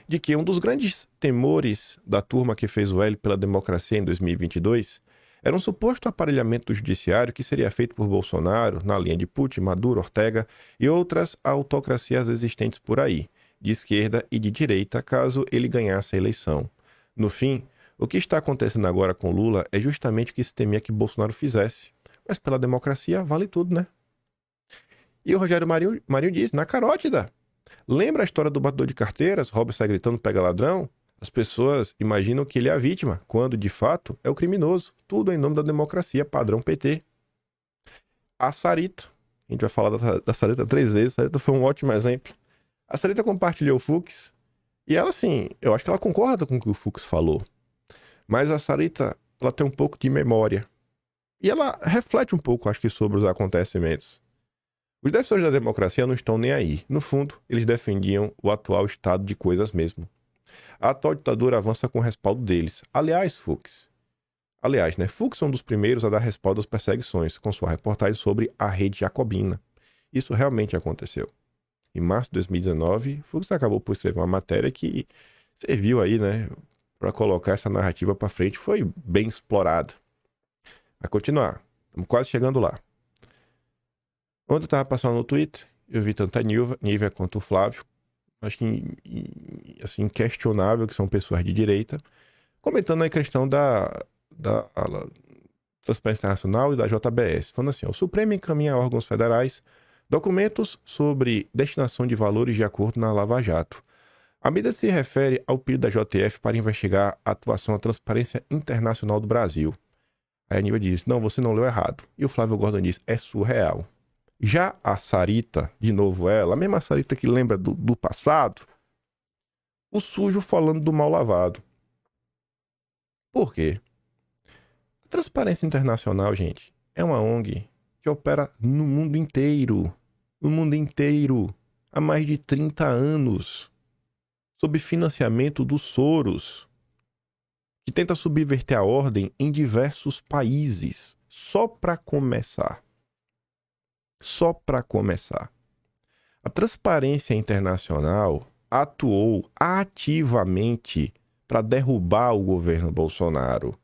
de que um dos grandes temores da turma que fez o L pela democracia em 2022 era um suposto aparelhamento do judiciário que seria feito por Bolsonaro, na linha de Putin, Maduro, Ortega e outras autocracias existentes por aí, de esquerda e de direita, caso ele ganhasse a eleição. No fim, o que está acontecendo agora com Lula é justamente o que se temia que Bolsonaro fizesse. Mas pela democracia vale tudo, né? E o Rogério Marinho diz, na carótida. Lembra a história do batedor de carteiras? Rouba, sai gritando, pega ladrão? As pessoas imaginam que ele é a vítima, quando, de fato, é o criminoso. Tudo em nome da democracia, padrão PT. A Sarita. A gente vai falar da Sarita 3 vezes. A Sarita foi um ótimo exemplo. A Sarita compartilhou o Fux. E ela, assim, eu acho que ela concorda com o que o Fux falou. Mas a Sarita, ela tem um pouco de memória. E ela reflete um pouco, acho que, sobre os acontecimentos. Os defensores da democracia não estão nem aí. No fundo, eles defendiam o atual estado de coisas mesmo. A atual ditadura avança com o respaldo deles. Aliás, Fux, Fux é um dos primeiros a dar respaldo às perseguições, com sua reportagem sobre a rede jacobina. Isso realmente aconteceu. Em março de 2019, Fux acabou por escrever uma matéria que serviu aí, né, para colocar essa narrativa para frente. Foi bem explorada. Vai continuar. Estamos quase chegando lá. Ontem eu estava passando no Twitter, eu vi tanto a Nívia quanto o Flávio, acho que assim, inquestionável que são pessoas de direita, comentando a questão da Transparência Internacional e da JBS, falando assim, o Supremo encaminha a órgãos federais documentos sobre destinação de valores de acordo na Lava Jato. A medida se refere ao pedido da JF para investigar a atuação da Transparência Internacional do Brasil. Aí a Nívia diz, não, você não leu errado. E o Flávio Gordon diz, é surreal. Já a Sarita, de novo ela, a mesma Sarita que lembra do passado, o sujo falando do mal lavado. Por quê? A Transparência Internacional, gente, é uma ONG que opera no mundo inteiro, há mais de 30 anos, sob financiamento dos Soros, que tenta subverter a ordem em diversos países, só para começar. A Transparência Internacional atuou ativamente para derrubar o governo Bolsonaro.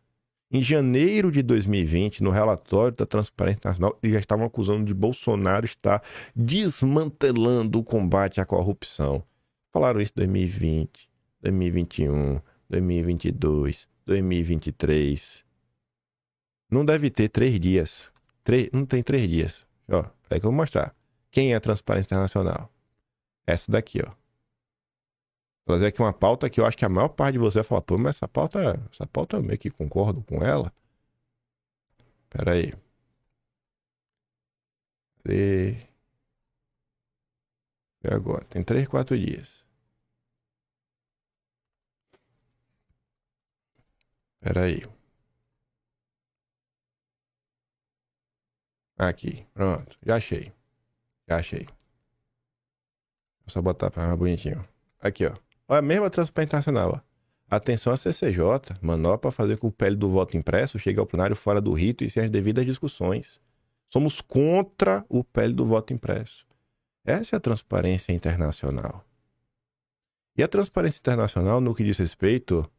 Em janeiro de 2020, no relatório da Transparência Internacional, eles já estavam acusando de Bolsonaro estar desmantelando o combate à corrupção. Falaram isso em 2020, 2021, 2022, 2023. Não deve ter 3 dias. Não tem 3 dias. Ó, é que eu vou mostrar. Quem é a Transparência Internacional? Essa daqui, ó. Vou trazer aqui uma pauta que eu acho que a maior parte de você vai falar, pô, mas essa pauta eu meio que concordo com ela. Pera aí. E agora? Tem 3, 4 dias. Pera aí. Aqui, pronto. Já achei. Vou só botar pra mais bonitinho. Aqui, ó. Olha a mesma Transparência Internacional, ó. Atenção à CCJ, manobra para fazer com que o PL do voto impresso chegue ao plenário fora do rito e sem as devidas discussões. Somos contra o PL do voto impresso. Essa é a Transparência Internacional. E a Transparência Internacional, no que diz respeito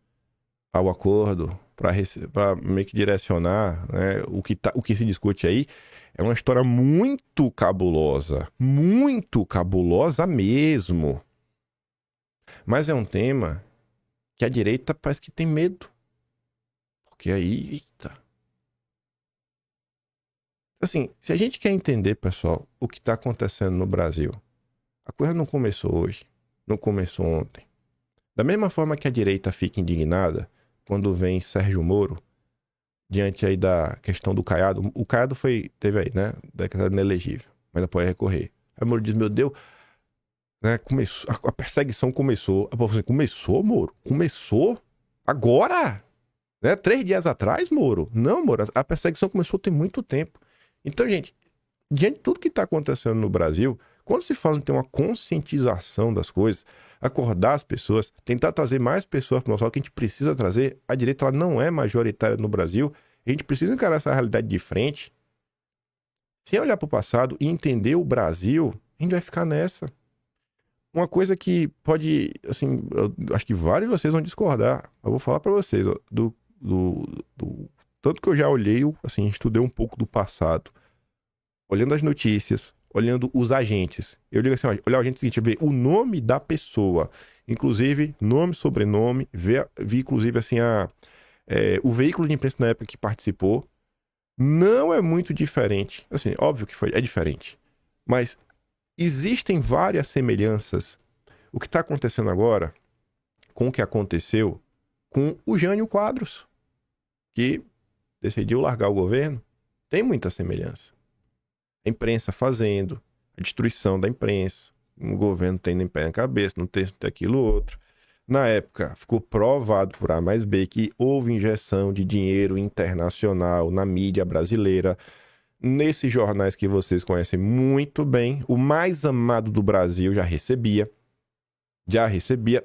ao acordo, para meio que direcionar, né, o que se discute aí, é uma história muito cabulosa mesmo. Mas é um tema que a direita parece que tem medo. Porque aí, eita. Assim, se a gente quer entender, pessoal, o que está acontecendo no Brasil, a coisa não começou hoje, não começou ontem. Da mesma forma que a direita fica indignada quando vem Sérgio Moro, diante aí da questão do Caiado. O Caiado teve aí, né, declarado inelegível, mas não pode recorrer. Aí o Moro diz, meu Deus, né, a perseguição começou. A povo assim, começou, Moro? Começou? Agora? Né? 3 dias atrás, Moro? Não, Moro, a perseguição começou tem muito tempo. Então, gente, diante de tudo que está acontecendo no Brasil, quando se fala em ter uma conscientização das coisas, acordar as pessoas, tentar trazer mais pessoas para o nosso que a gente precisa trazer, a direita ela não é majoritária no Brasil, a gente precisa encarar essa realidade de frente, sem olhar para o passado e entender o Brasil, a gente vai ficar nessa. Uma coisa que pode, assim, eu acho que vários de vocês vão discordar, eu vou falar para vocês, ó, tanto que eu já olhei, assim, estudei um pouco do passado, olhando as notícias, olhando os agentes. Eu digo assim, olha o agente seguinte, ver o nome da pessoa, inclusive nome, sobrenome, vi inclusive assim o veículo de imprensa na época que participou. Não é muito diferente. Assim, óbvio que é diferente. Mas existem várias semelhanças. O que está acontecendo agora com o que aconteceu com o Jânio Quadros, que decidiu largar o governo, tem muita semelhança. A imprensa fazendo, a destruição da imprensa, o governo tem em pé na cabeça, não tem aquilo outro. Na época, ficou provado por A mais B que houve injeção de dinheiro internacional na mídia brasileira, nesses jornais que vocês conhecem muito bem. O mais amado do Brasil já recebia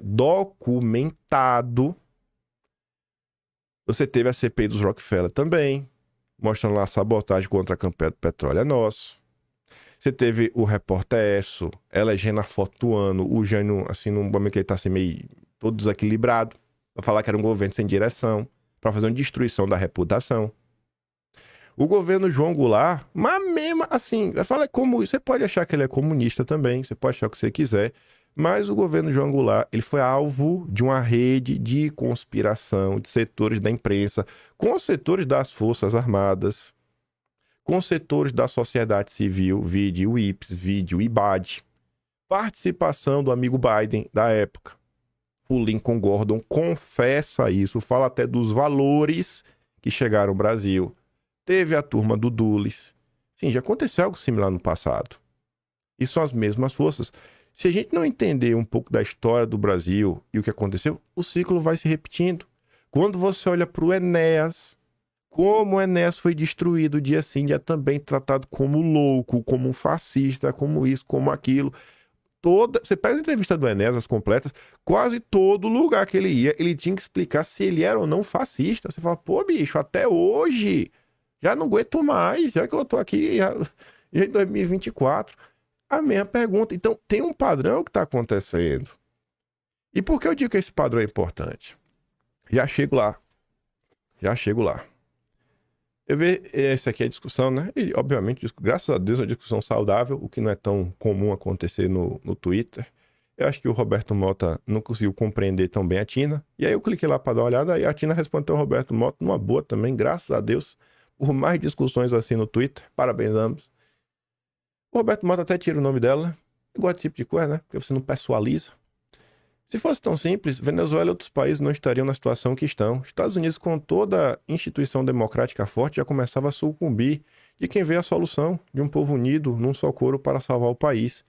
documentado. Você teve a CPI dos Rockefeller também, mostrando lá a sabotagem contra a campanha do petróleo é nosso. Você teve o Repórter Esso, elegendo a foto do ano, o Jânio, assim, num momento que ele tá assim, meio todo desequilibrado, pra falar que era um governo sem direção, pra fazer uma destruição da reputação. O governo João Goulart, mas mesmo assim, vai falar como você pode achar que ele é comunista também, você pode achar o que você quiser, mas o governo João Goulart, ele foi alvo de uma rede de conspiração de setores da imprensa, com setores das Forças Armadas, com setores da sociedade civil, vide o IPES, vide o IBAD, participação do amigo Biden da época. O Lincoln Gordon confessa isso, fala até dos valores que chegaram ao Brasil. Teve a turma do Dulles. Sim, já aconteceu algo similar no passado. E são as mesmas forças. Se a gente não entender um pouco da história do Brasil e o que aconteceu, o ciclo vai se repetindo. Quando você olha para o Enéas, como o Enéas foi destruído dia sim, dia também, tratado como louco, como um fascista, como isso, como aquilo. Você pega a entrevista do Enéas, as completas, quase todo lugar que ele ia, ele tinha que explicar se ele era ou não fascista. Você fala, pô, bicho, até hoje, já não aguento mais, já que eu tô aqui já em 2024. A mesma pergunta. Então, tem um padrão que está acontecendo. E por que eu digo que esse padrão é importante? Já chego lá. Eu vejo, essa aqui é a discussão, né? E, obviamente, graças a Deus, é uma discussão saudável, o que não é tão comum acontecer no Twitter. Eu acho que o Roberto Mota não conseguiu compreender tão bem a Tina. E aí eu cliquei lá para dar uma olhada e a Tina respondeu ao Roberto Mota numa boa também, graças a Deus. por mais discussões assim no Twitter. Parabéns, ambos. O Roberto Mota até tira o nome dela. Eu gosto desse tipo de coisa, né? Porque você não pessoaliza. Se fosse tão simples, Venezuela e outros países não estariam na situação que estão. Estados Unidos, com toda instituição democrática forte, já começava a sucumbir de quem vê a solução de um povo unido num só coro para salvar o país.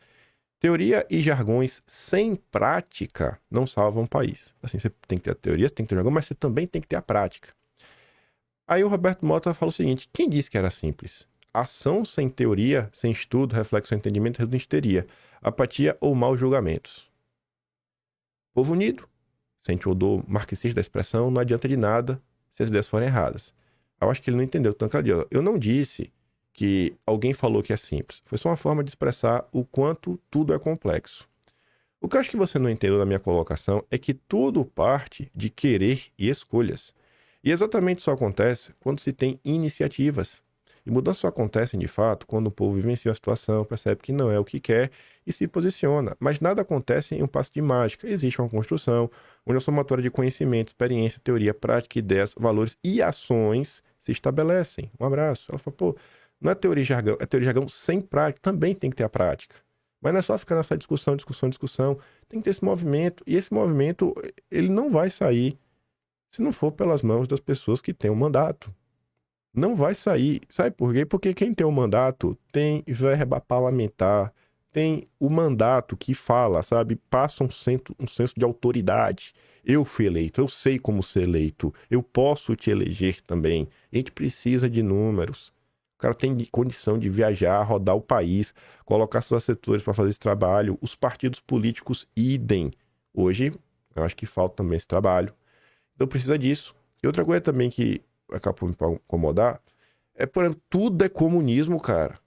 Teoria e jargões sem prática não salvam o país. Assim, você tem que ter a teoria, você tem que ter o jargão, mas você também tem que ter a prática. Aí o Roberto Mota fala o seguinte: quem disse que era simples? Ação sem teoria, sem estudo, reflexão e entendimento reduz em histeria, apatia ou maus julgamentos. Povo unido, sente o odor marxista da expressão, não adianta de nada se as ideias forem erradas. Eu acho que ele não entendeu tanto. Eu não disse que alguém falou que é simples. Foi só uma forma de expressar o quanto tudo é complexo. O que eu acho que você não entendeu na minha colocação é que tudo parte de querer e escolhas. E exatamente isso acontece quando se tem iniciativas. E mudanças só acontecem, de fato, quando o povo vivencia a situação, percebe que não é o que quer e se posiciona. Mas nada acontece em um passo de mágica. Existe uma construção, onde a somatória de conhecimento, experiência, teoria, prática, ideias, valores e ações se estabelecem. Um abraço. Ela fala, pô, não é teoria e jargão, é teoria e jargão sem prática. Também tem que ter a prática. Mas não é só ficar nessa discussão. Tem que ter esse movimento. E esse movimento, ele não vai sair se não for pelas mãos das pessoas que têm o mandato. Não vai sair. Sabe por quê? Porque quem tem o mandato tem verba parlamentar, tem o mandato que fala, sabe? Passa um senso de autoridade. Eu fui eleito, eu sei como ser eleito, eu posso te eleger também. A gente precisa de números. O cara tem condição de viajar, rodar o país, colocar seus assessores para fazer esse trabalho. Os partidos políticos idem. Hoje, eu acho que falta também esse trabalho. Então precisa disso. E outra coisa também que acabou me incomodar, por exemplo, tudo é comunismo, cara.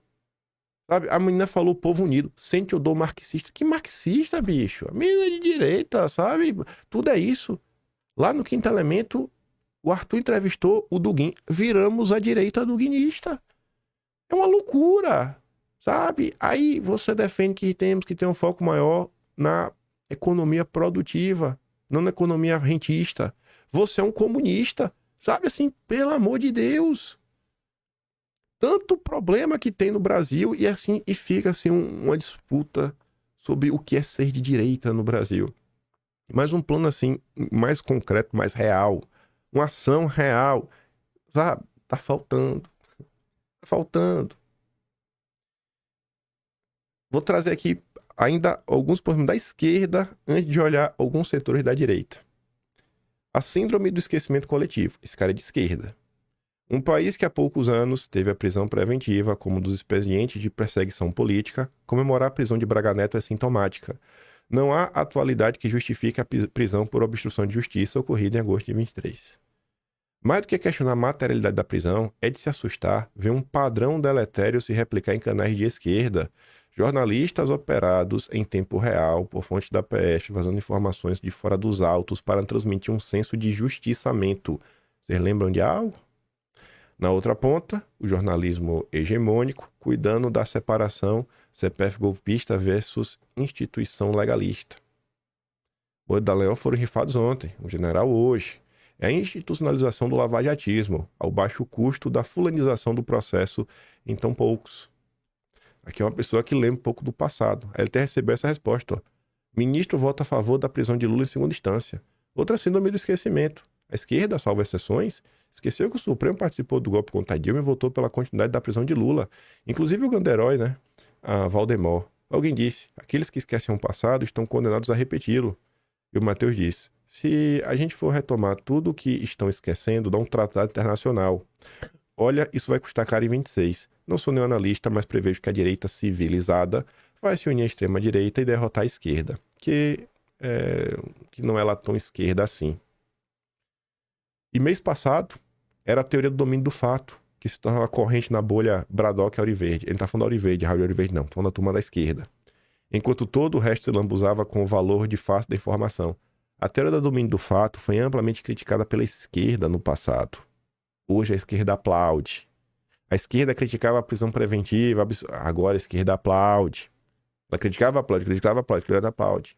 Sabe? A menina falou povo unido, sente odor marxista. Que marxista, bicho? A menina é de direita, sabe? Tudo é isso. Lá no Quinto Elemento, o Arthur entrevistou o Dugin. Viramos a direita duguinista. É uma loucura, sabe? Aí você defende que temos que ter um foco maior na economia produtiva, não na economia rentista. Você é um comunista. Sabe assim, pelo amor de Deus. Tanto problema que tem no Brasil e fica assim uma disputa sobre o que é ser de direita no Brasil. Mas um plano assim, mais concreto, mais real. Uma ação real. Sabe? Tá faltando. Tá faltando. Vou trazer aqui ainda alguns problemas da esquerda antes de olhar alguns setores da direita. A síndrome do esquecimento coletivo. Esse cara é de esquerda. Um país que há poucos anos teve a prisão preventiva como um dos expedientes de perseguição política, comemorar a prisão de Braga Neto é sintomática. Não há atualidade que justifique a prisão por obstrução de justiça ocorrida em agosto de 23. Mais do que questionar a materialidade da prisão, é de se assustar ver um padrão deletério se replicar em canais de esquerda. Jornalistas operados em tempo real por fontes da PF, vazando informações de fora dos autos para transmitir um senso de justiçamento. Vocês lembram de algo? Na outra ponta, o jornalismo hegemônico, cuidando da separação CPF golpista versus instituição legalista. O olho da Leão foram rifados ontem, o general hoje. É a institucionalização do lavajatismo, ao baixo custo da fulanização do processo em tão poucos. Aqui é uma pessoa que lembra um pouco do passado. A LT recebeu essa resposta. Ó. Ministro vota a favor da prisão de Lula em segunda instância. Outra síndrome do esquecimento. A esquerda, salvo exceções, esqueceu que o Supremo participou do golpe contra Dilma e votou pela continuidade da prisão de Lula. Inclusive o grande herói, né? A Valdemar. Alguém disse, aqueles que esquecem o passado estão condenados a repeti-lo. E o Matheus disse, se a gente for retomar tudo o que estão esquecendo, dá um tratado internacional. Olha, isso vai custar caro em 26. Não sou nenhum analista, mas prevejo que a direita civilizada vai se unir à extrema-direita e derrotar a esquerda, que não é lá tão esquerda assim. E mês passado, era a teoria do domínio do fato, que se torna uma corrente na bolha Braddock e Auriverde. Ele não tá falando da Auriverde, Raul Auriverde não, tá falando da turma da esquerda. Enquanto todo o resto se lambuzava com o valor de face da informação. A teoria do domínio do fato foi amplamente criticada pela esquerda no passado. Hoje a esquerda aplaude. A esquerda criticava a prisão preventiva, agora a esquerda aplaude. Ela criticava, aplaude, criticava, aplaude, a esquerda aplaude.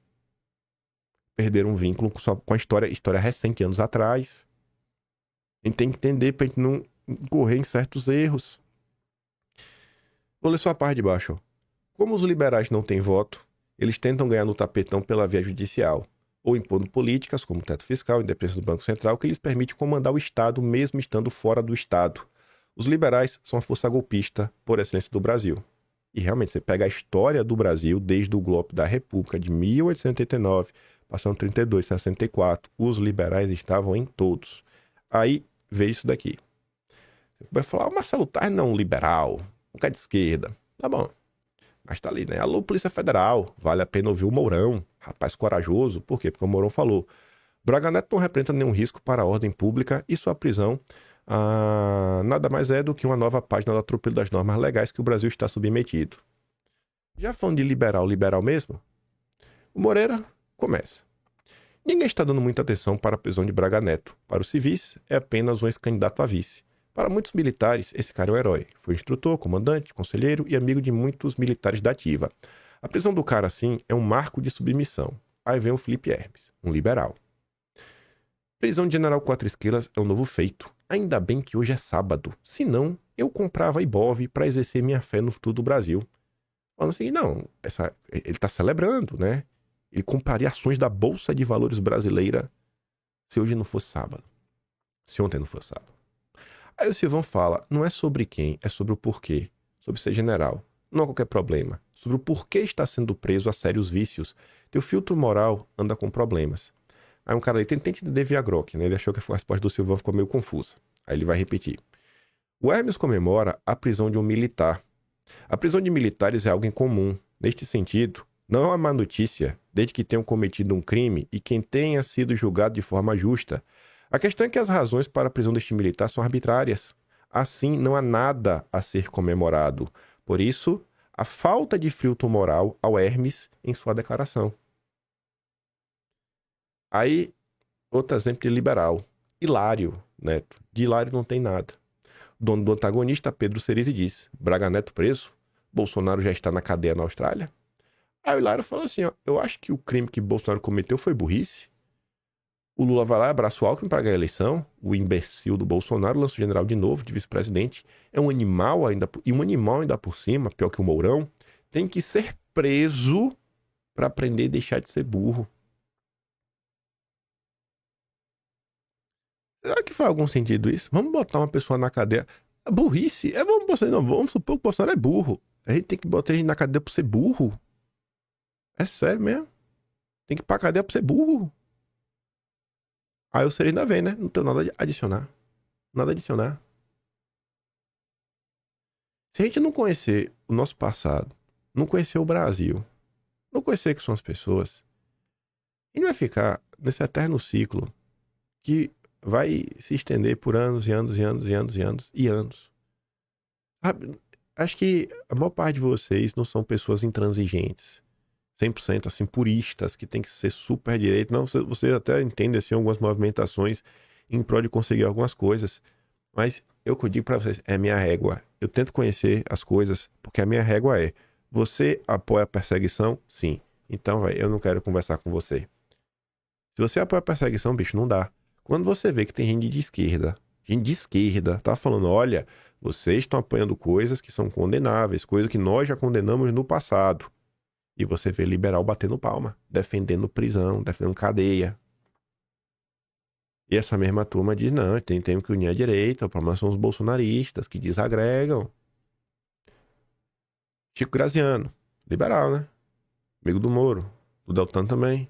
Perderam um vínculo com a história recente, anos atrás. A gente tem que entender pra gente incorrer em certos erros. Vou ler só a parte de baixo. Ó. Como os liberais não têm voto, eles tentam ganhar no tapetão pela via judicial, ou impondo políticas, como o teto fiscal, independência do Banco Central, que lhes permite comandar o Estado mesmo estando fora do Estado. Os liberais são a força golpista por excelência do Brasil. E realmente, você pega a história do Brasil, desde o golpe da República de 1889, passando 32, 64, os liberais estavam em todos. Aí, veja isso daqui. Você vai falar, o Marcelo Tais não é um liberal, um cara de esquerda. Tá bom. Mas tá ali, né? Alô, Polícia Federal, vale a pena ouvir o Mourão. Rapaz corajoso. Por quê? Porque o Mourão falou. Braga Neto não representa nenhum risco para a ordem pública e sua prisão nada mais é do que uma nova página do atropelo das normas legais que o Brasil está submetido. Já falando de liberal mesmo, o Moreira começa. Ninguém está dando muita atenção para a prisão de Braga Neto. Para os civis, é apenas um ex-candidato a vice. Para muitos militares, esse cara é um herói. Foi instrutor, comandante, conselheiro e amigo de muitos militares da ativa. A prisão do cara, assim, é um marco de submissão. Aí vem o Felipe Hermes, um liberal. Prisão de General Quatro Esquilas é um novo feito. Ainda bem que hoje é sábado. Senão, eu comprava Ibov para exercer minha fé no futuro do Brasil. Falando assim, não, ele está celebrando, né? Ele compraria ações da Bolsa de Valores brasileira se hoje não fosse sábado. Se ontem não fosse sábado. Aí o Silvão fala, não é sobre quem, é sobre o porquê. Sobre ser general. Não há qualquer problema. Sobre o porquê está sendo preso a sérios vícios. Teu filtro moral anda com problemas. Aí um cara ali tenta entender via Grok, né? Ele achou que a resposta do Silvão ficou meio confusa. Aí ele vai repetir. O Hermes comemora a prisão de um militar. A prisão de militares é algo incomum. Neste sentido, não é uma má notícia, desde que tenham cometido um crime e quem tenha sido julgado de forma justa. A questão é que as razões para a prisão deste militar são arbitrárias. Assim, não há nada a ser comemorado. Por isso, a falta de filtro moral ao Hermes em sua declaração. Aí, outro exemplo de liberal. Hilário Neto. De Hilário não tem nada. O dono do antagonista, Pedro Cerise, diz, Braga Neto preso? Bolsonaro já está na cadeia na Austrália? Aí o Hilário fala assim, ó, eu acho que o crime que Bolsonaro cometeu foi burrice. O Lula vai lá, abraça o Alckmin para ganhar a eleição. O imbecil do Bolsonaro lança o general de novo, de vice-presidente. É um animal ainda, e um animal ainda por cima, pior que o Mourão, tem que ser preso para aprender a deixar de ser burro. Será que faz algum sentido isso? Vamos botar uma pessoa na cadeia. Burrice? Vamos supor que o Bolsonaro é burro. A gente tem que botar ele na cadeia por ser burro? É sério mesmo? Tem que ir pra cadeia por ser burro? Aí o Cerezo ainda vem, né? Não tem nada a adicionar. Nada a adicionar. Se a gente não conhecer o nosso passado, não conhecer o Brasil, não conhecer quem são as pessoas, a gente vai ficar nesse eterno ciclo que vai se estender por anos e anos e anos e anos e anos e anos. Sabe? Acho que a maior parte de vocês não são pessoas intransigentes, 100% assim, puristas, que tem que ser super direito. Não, você até entende assim, algumas movimentações em prol de conseguir algumas coisas. Mas eu que eu digo pra vocês, é a minha régua. Eu tento conhecer as coisas, porque a minha régua é, você apoia a perseguição? Sim. Então, eu não quero conversar com você. Se você apoia a perseguição, bicho, não dá. Quando você vê que tem gente de esquerda, tá falando, olha, vocês estão apoiando coisas que são condenáveis, coisas que nós já condenamos no passado. E você vê liberal batendo palma, defendendo prisão, defendendo cadeia. E essa mesma turma diz, não, tem que unir a direita, o problema são os bolsonaristas que desagregam. Chico Graziano, liberal, né? Amigo do Moro, do Deltan também.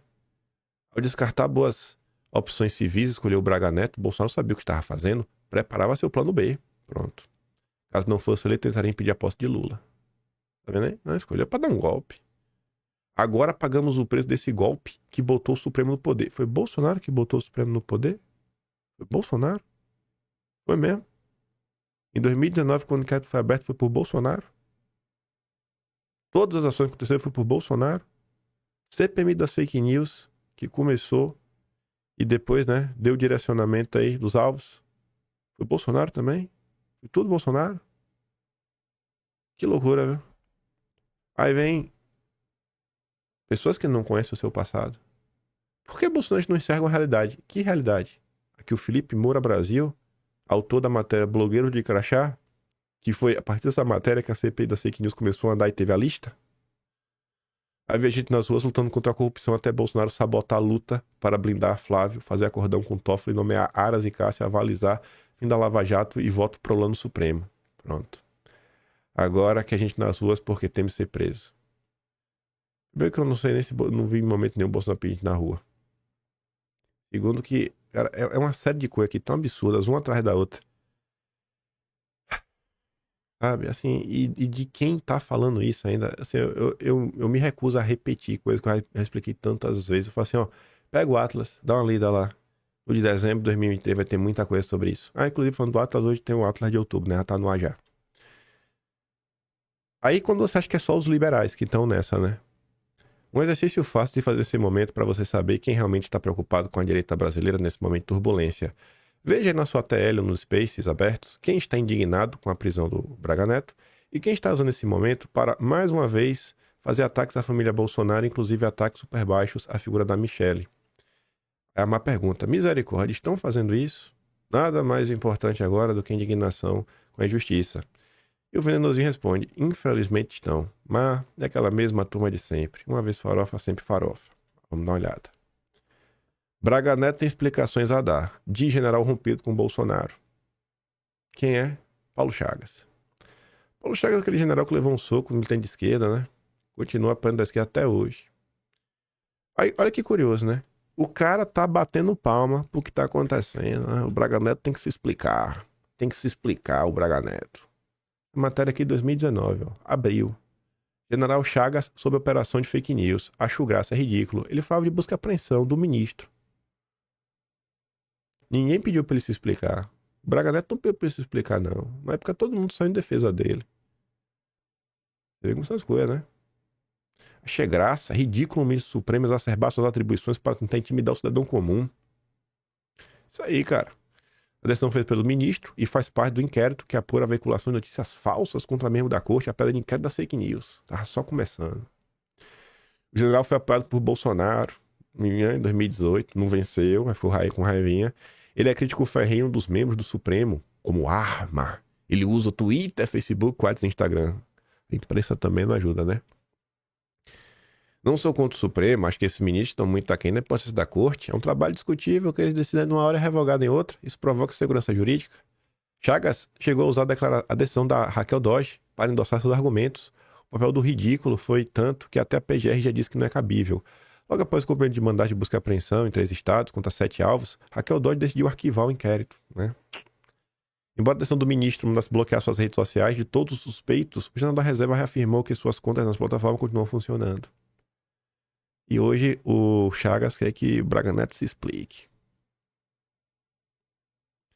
Ao descartar boas opções civis, escolheu o Braga Neto, Bolsonaro sabia o que estava fazendo, preparava seu plano B. Pronto. Caso não fosse ele, tentaria impedir a posse de Lula. Tá vendo aí? Não, escolheu para dar um golpe. Agora pagamos o preço desse golpe que botou o Supremo no poder. Foi Bolsonaro que botou o Supremo no poder? Foi Bolsonaro? Foi mesmo. Em 2019, quando o inquérito foi aberto, foi por Bolsonaro. Todas as ações que aconteceram foi por Bolsonaro. CPMI das fake news, que começou e depois, né, deu direcionamento aí dos alvos. Foi Bolsonaro também. Foi tudo Bolsonaro. Que loucura, viu? Aí vem pessoas que não conhecem o seu passado. Por que Bolsonaro não enxerga uma realidade? Que realidade? A que o Felipe Moura Brasil autor da matéria Blogueiro de Crachá, que foi a partir dessa matéria que a CPI da Fake News começou a andar e teve a lista? Havia gente nas ruas lutando contra a corrupção até Bolsonaro sabotar a luta para blindar Flávio, fazer acordão com Toffoli, nomear Aras e Cássio, avalizar fim da Lava Jato e voto pro Plano Supremo. Pronto. Agora que a gente nas ruas porque teme ser preso. Bem que eu não sei nem se não vi em momento nenhum Bolsonaro pedir na rua. Segundo que, cara, é uma série de coisas aqui tão absurdas, uma atrás da outra. Sabe, assim, e de quem tá falando isso ainda, assim, eu me recuso a repetir coisas que eu já expliquei tantas vezes. Eu falo assim, ó, pega o Atlas, dá uma lida lá. O de dezembro de 2023 vai ter muita coisa sobre isso. Inclusive, falando do Atlas, hoje tem o Atlas de outubro, né? Já tá no ar já. Aí, quando você acha que é só os liberais que estão nessa, né? Um exercício fácil de fazer nesse momento para você saber quem realmente está preocupado com a direita brasileira nesse momento de turbulência. Veja aí na sua TL ou nos Spaces abertos quem está indignado com a prisão do Braga Neto e quem está usando esse momento para, mais uma vez, fazer ataques à família Bolsonaro, inclusive ataques super baixos à figura da Michelle. É uma pergunta. Misericórdia, estão fazendo isso? Nada mais importante agora do que indignação com a injustiça. E o Venenosinho responde, infelizmente estão, mas é aquela mesma turma de sempre. Uma vez farofa, sempre farofa. Vamos dar uma olhada. Braga Neto tem explicações a dar. De general rompido com Bolsonaro. Quem é? Paulo Chagas. Paulo Chagas é aquele general que levou um soco no militante de esquerda, né? Continua apanhando da esquerda até hoje. Aí, olha que curioso, né? O cara tá batendo palma pro que tá acontecendo, né? O Braga Neto tem que se explicar. Tem que se explicar o Braga Neto. Matéria aqui de 2019, ó. Abril. General Chagas sob operação de fake news. Acho graça, é ridículo. Ele falava de busca e apreensão do ministro. Ninguém pediu pra ele se explicar. O Braga Neto não pediu pra ele se explicar, não. Na época todo mundo saiu em defesa dele. Você vê como são as coisas, né? Achei graça, é ridículo o ministro Supremo exacerbar suas atribuições para tentar intimidar o cidadão comum. Isso aí, cara. A decisão foi feita pelo ministro e faz parte do inquérito que apura a veiculação de notícias falsas contra membro da corte, a pedra de inquérito das fake news. Tava só começando. O general foi apoiado por Bolsonaro em 2018, não venceu, mas foi com raivinha. Ele é crítico ferrenho dos membros do Supremo como arma. Ele usa o Twitter, Facebook, WhatsApp e Instagram. A imprensa também não ajuda, né? Não sou contra o Supremo, acho que esses ministros estão muito aquém na hipótese da corte. É um trabalho discutível que eles decidem numa hora e revogado em outra. Isso provoca segurança jurídica. Chagas chegou a usar a decisão da Raquel Dodge para endossar seus argumentos. O papel do ridículo foi tanto que até a PGR já disse que não é cabível. Logo após o cumprimento de mandado de busca e apreensão em 3 estados contra 7 alvos, Raquel Dodge decidiu arquivar o inquérito, né? Embora a decisão do ministro mandasse bloquear suas redes sociais de todos os suspeitos, o general da reserva reafirmou que suas contas nas plataformas continuam funcionando. E hoje o Chagas quer que o Braga Neto se explique.